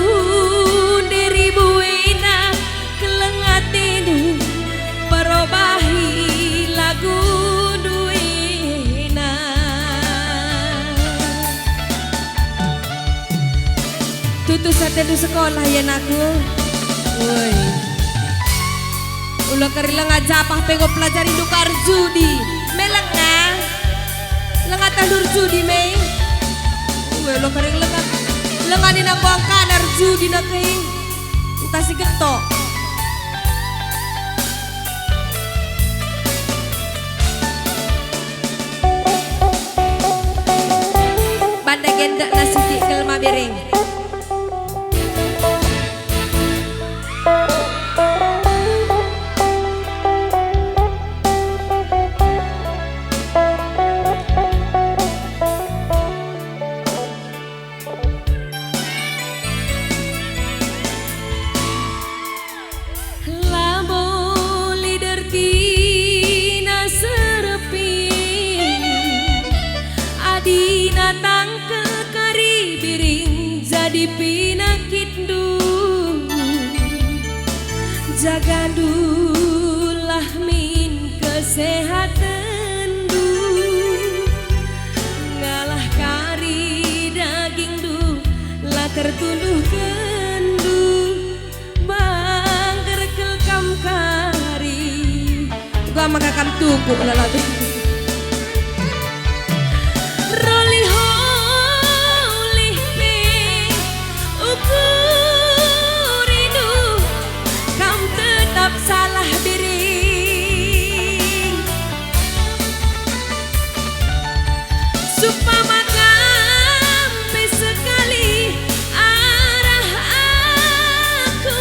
nanderi buena kelengatedu perubahi lagu duena tutu satedu sekolah ya naku woi ulah kerila ngajapah pengo pelajari dukar judi melengah lengah tandur judi me woi ulah kerila lenganin aku angkanar judi nake entah si getok banda gendak nasi tikel mabiring jagadulah min kesehatan du ngalah kari daging du lah tertunduh kendu bangker kelkam kari gua maka kam tuku lalabi roli holy me ukuridu kam tetap salah biring supaya kami sekali arah aku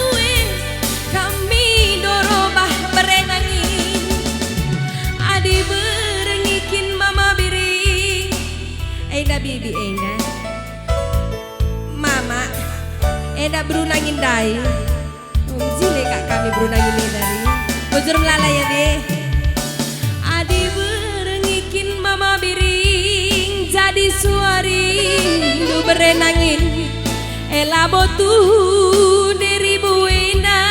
kami dorobah berenangin adi berengikin mama biring enda bibi enda mama enda berunangin dai Zile kak kami berunangin dari bujur melala ya deh adi berengikin mama biring jadi suari lu berenangin elabo tuh dari buena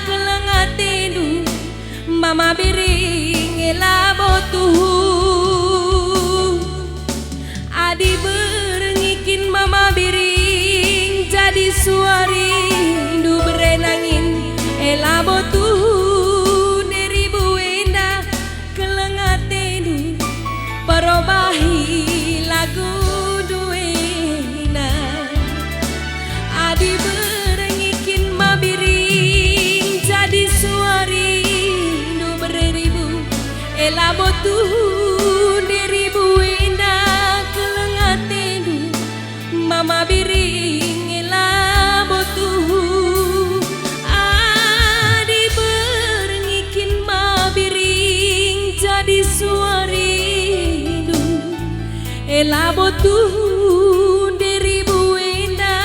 kelengatedu mama biring elabo tuh adi berengikin mama biring jadi suari lu berenangin elabo tuh dari buena kelengatedu perubahi lagu duena adi berengikin mabiring jadi suari nu beribu elabo tuh dari buena kelengatedu mama biring elabo tuh suaridu elabo tuh dari buena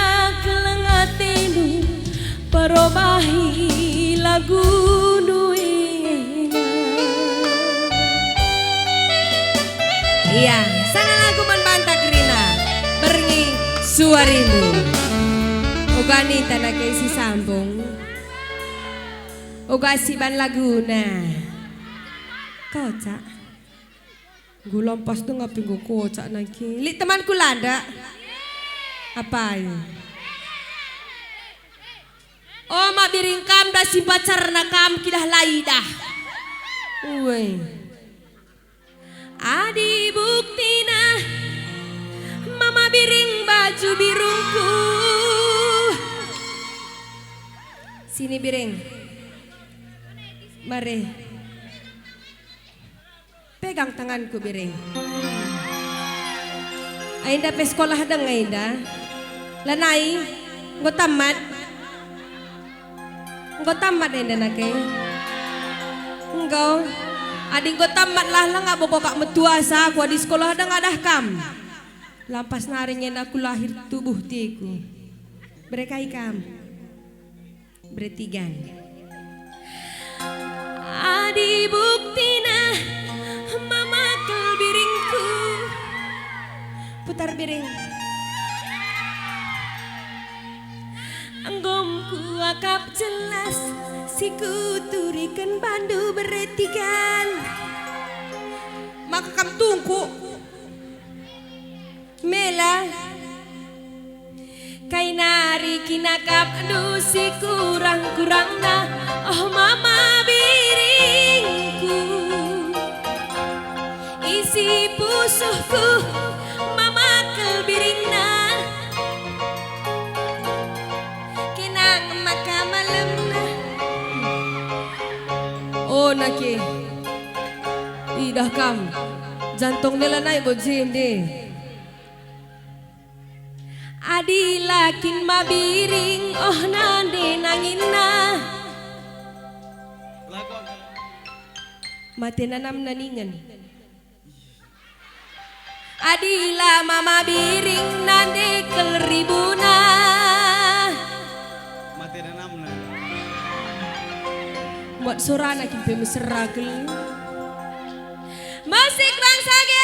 kelengatedu perubahi lagu duena iya sana lagu membantah Krina berengi suaridu ugani tanah keisi sambung uga siban laguna kocak gue lompas tuh ngapain gue kocak lagi li temanku lada apa ya oh mak biring kam dah si pacar nakam kidah lai dah woi adi buktina mama biring baju birungku Sini Biring. Mari. Pegang tanganku Biring. Ainda pe sekolah deng Ainda. Lanai, nggo tamat. Nggo tamat Ainda nake. Engkau, adik nggo tamat lah nga bobo kak metuasa aku di sekolah deng adah kam. Lampas naringin aku lahir tubuh tiku. Berekai kam. Bertigan. Adi buktina mama kel biringku. Putar biring. Anggomku akap jelas siku turikan bandu beretikan. Maka kam tungku Mela kay nari kinakap si kurang-kurang na oh mama biringku isi pusuhku mama kelbiring na kinang makamalem na oh naki idah kam jantung nila na ibojim deh Adi lakin mabiring oh nande nangin na mati nanam naningan Adila mama biring nande kelribuna Mati nanam na. Buat sorana kimpe meseragel Musik bangsa ge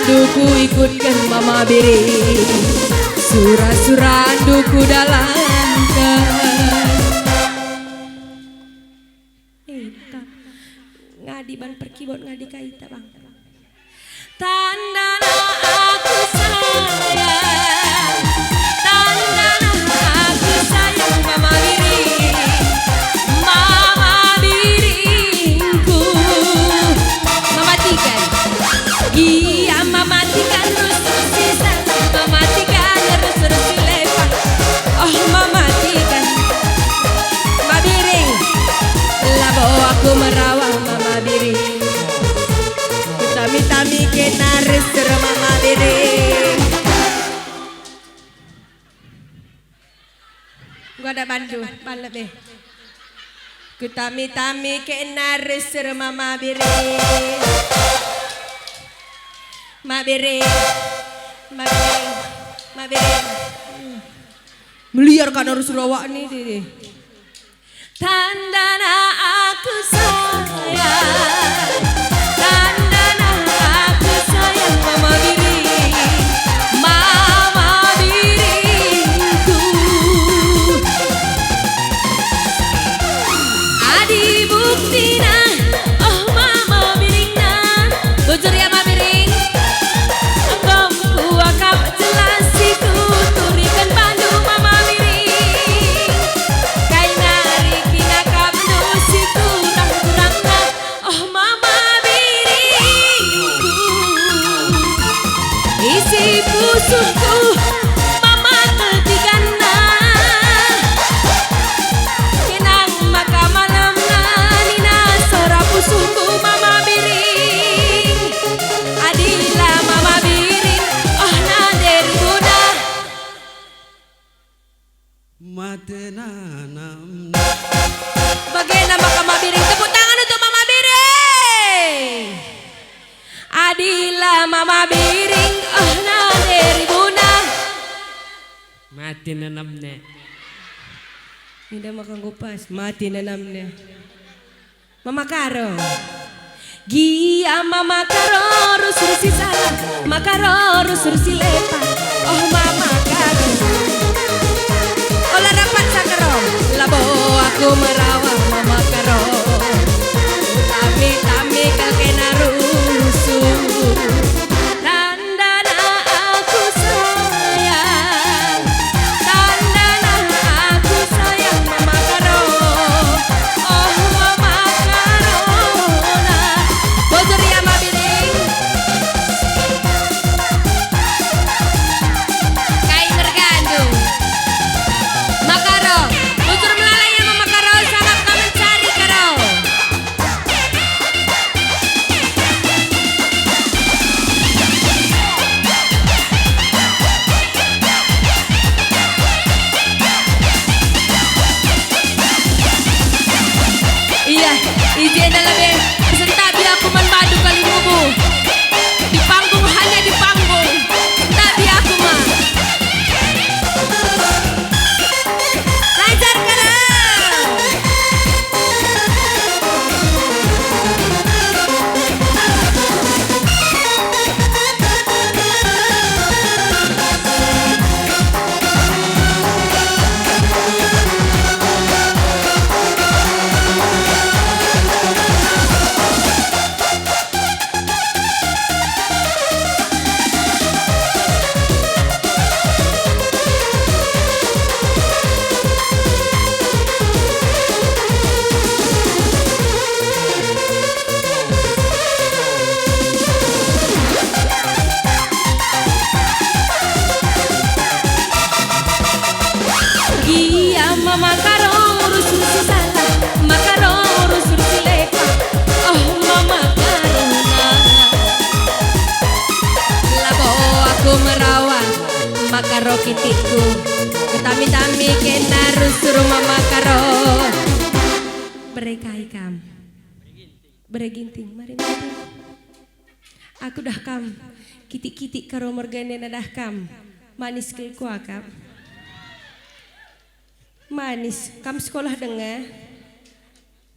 Duku ikutkan mama biring surah-surah duku dalam ngadi ban perkibot ngadi kaita bang tandana aku sayang tandana aku sayang mama biringku mematikan iya mematikan terus sisa mematikan terus lepas oh mematikan mama biring labo aku merawat mama biring tami-tami kenaris mama biring pada bandu, balap be. Ku tami-tami ke narus mama biri. Ma biri. Ma biri. Ma biri. Meliar kan harus rawak nih deh. Tandana aku sayang. Tandana aku sayang mama biri. Mama biriku. Adi buktina, oh mama biringna. Bujur ya mama biring. Engkau akap jelas itu turikan bandu mama biring. Kai nari kina kap nusi kurang-kurangna, oh mama biringku. Isi pusukku mama ketigana. Kenang maka malamna nina sora pusukku mama biring. Adila mama biring, oh nader buda. Matenanam Bagaimana mama biring? Tepuk tangan untuk mama biring. Adila mama biring, oh nader buda. Mati nanamnya. Tidak makan kupas, mati nanamnya. Mama Karo. Gia mama Karo rusur si salah, makaro rusur si lepa. Oh mama Karo. Olah rapat sakaro, labo aku merawat mama Karo. Tami kakena rusur. Tandana aku sayang. Tandana aku sayang mama Karo. Oh mama Karona. Bojor ya ma biring. Kai bergandung. Makaro, bujur melalai ya mama Karo, sangat kau mencari Karo. Iya, izin lebih peserta biar aku membadu kali mubu. Di panggung hanya di panggung, tapi aku mah. Lancar kalau. Gia mama Karo rusur si salah, makaro rusur si lepa. Oh mama Karona. Labo aku merawat makaro kitiku. Ketami-tami kena rusur mama Karo. Berekai kam. Bereginting, mari mari. Aku dah kam. Kitik-kitik karo mergane dah kam. Manis kelku akam. Manis, kamu sekolah dengar?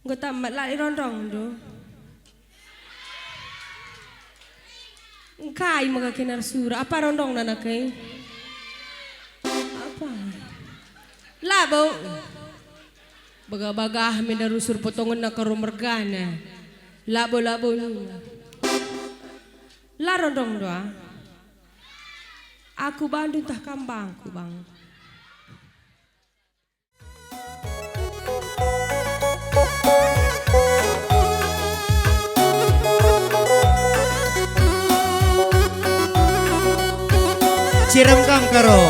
Gue tamat lari rondong do. Kai maga kenar sura, apa rondong nana kai? Apa? Labo. Baga-baga menda rusur potongan nak karo mergana. Labo-labo ni. La rondong doa. Aku Bandung tah kambangku bang. Ciram kang karo.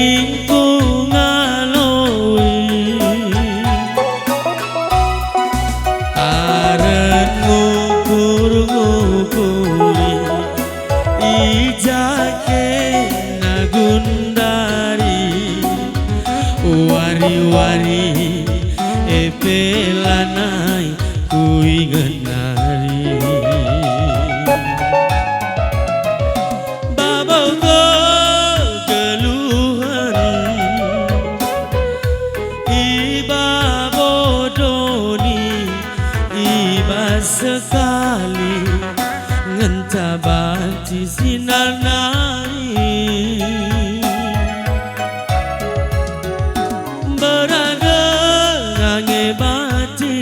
lingkunganoi aren ngukur-ngukuri ijake nagundari wari-wari epelanai kuingenari babau kegeluhan iba bodoni iba sekali ngentabati sinanai berada ngangebati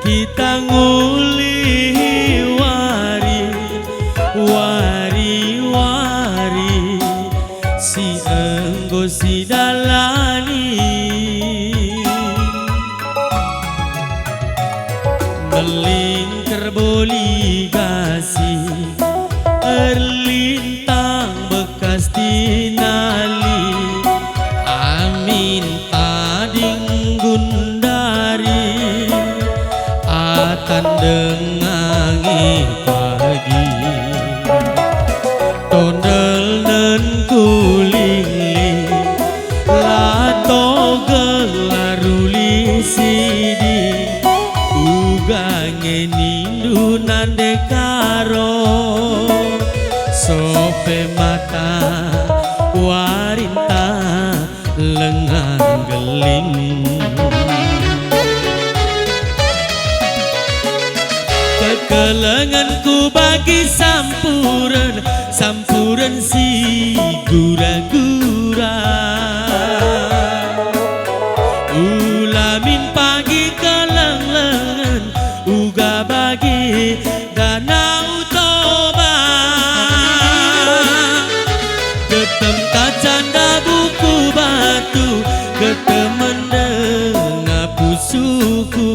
kita nguli wari-wari si enggo si dalani melingkar boligasi erlintang bekas tinali amin tading gundari atan dengangi pagi tondel nen kulingling lato gelaruli sidi ugange nindu nande karo sope mata warinta lengan geling kekelenganku bagi sampuran si gura-gura ulamin pagi keleng-lengan uga bagi danau toba ketem kacanda buku batu ketemen ngapusuku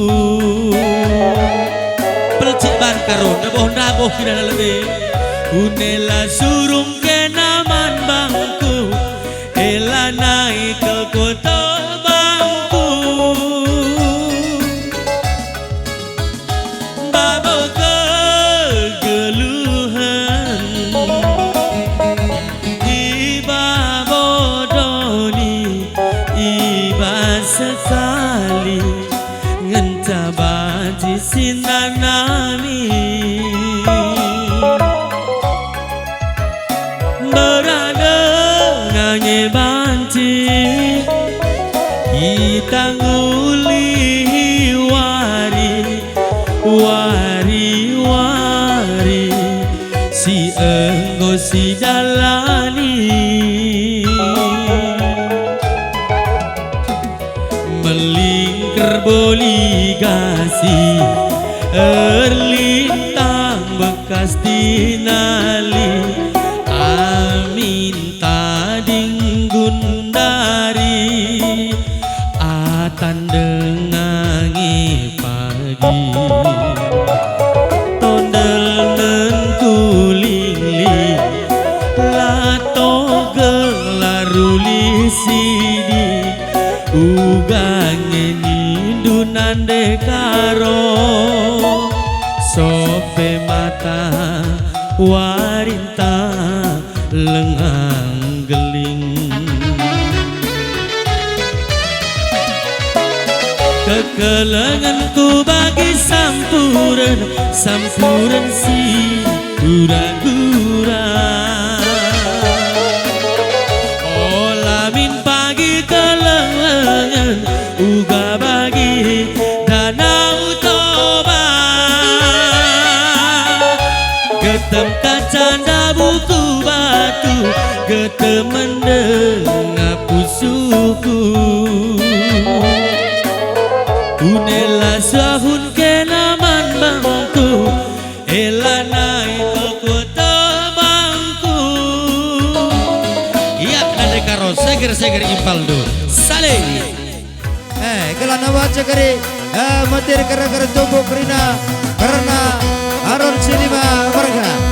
pelcik ban karo naboh kira lebih unela surung kenaman bangku ela naik ke kota bangku babo kegeluhan iba bodoni iba sekali ngentabati sinanami berada ngange banci kita nguli wari si enggo si jalani melingkar boligasi erlintang bekas tinali amin tading gundari atan dengangi pagi tondel nen kulingling lato gelaruli sidi ugange nindu nande karo sope mata warinta lengang geling kekelenganku bagi sampuran si gura-gura olamin pagi keleng-lengan uga bagi danau toba getem kacanda buku batu getemen ngapusuku unela sahun kenaman bangku ela naik ke kota bangku iya nade karo seger impaldo saling kelana baca kari matir kara tubuh kerina karena Aron Silima warga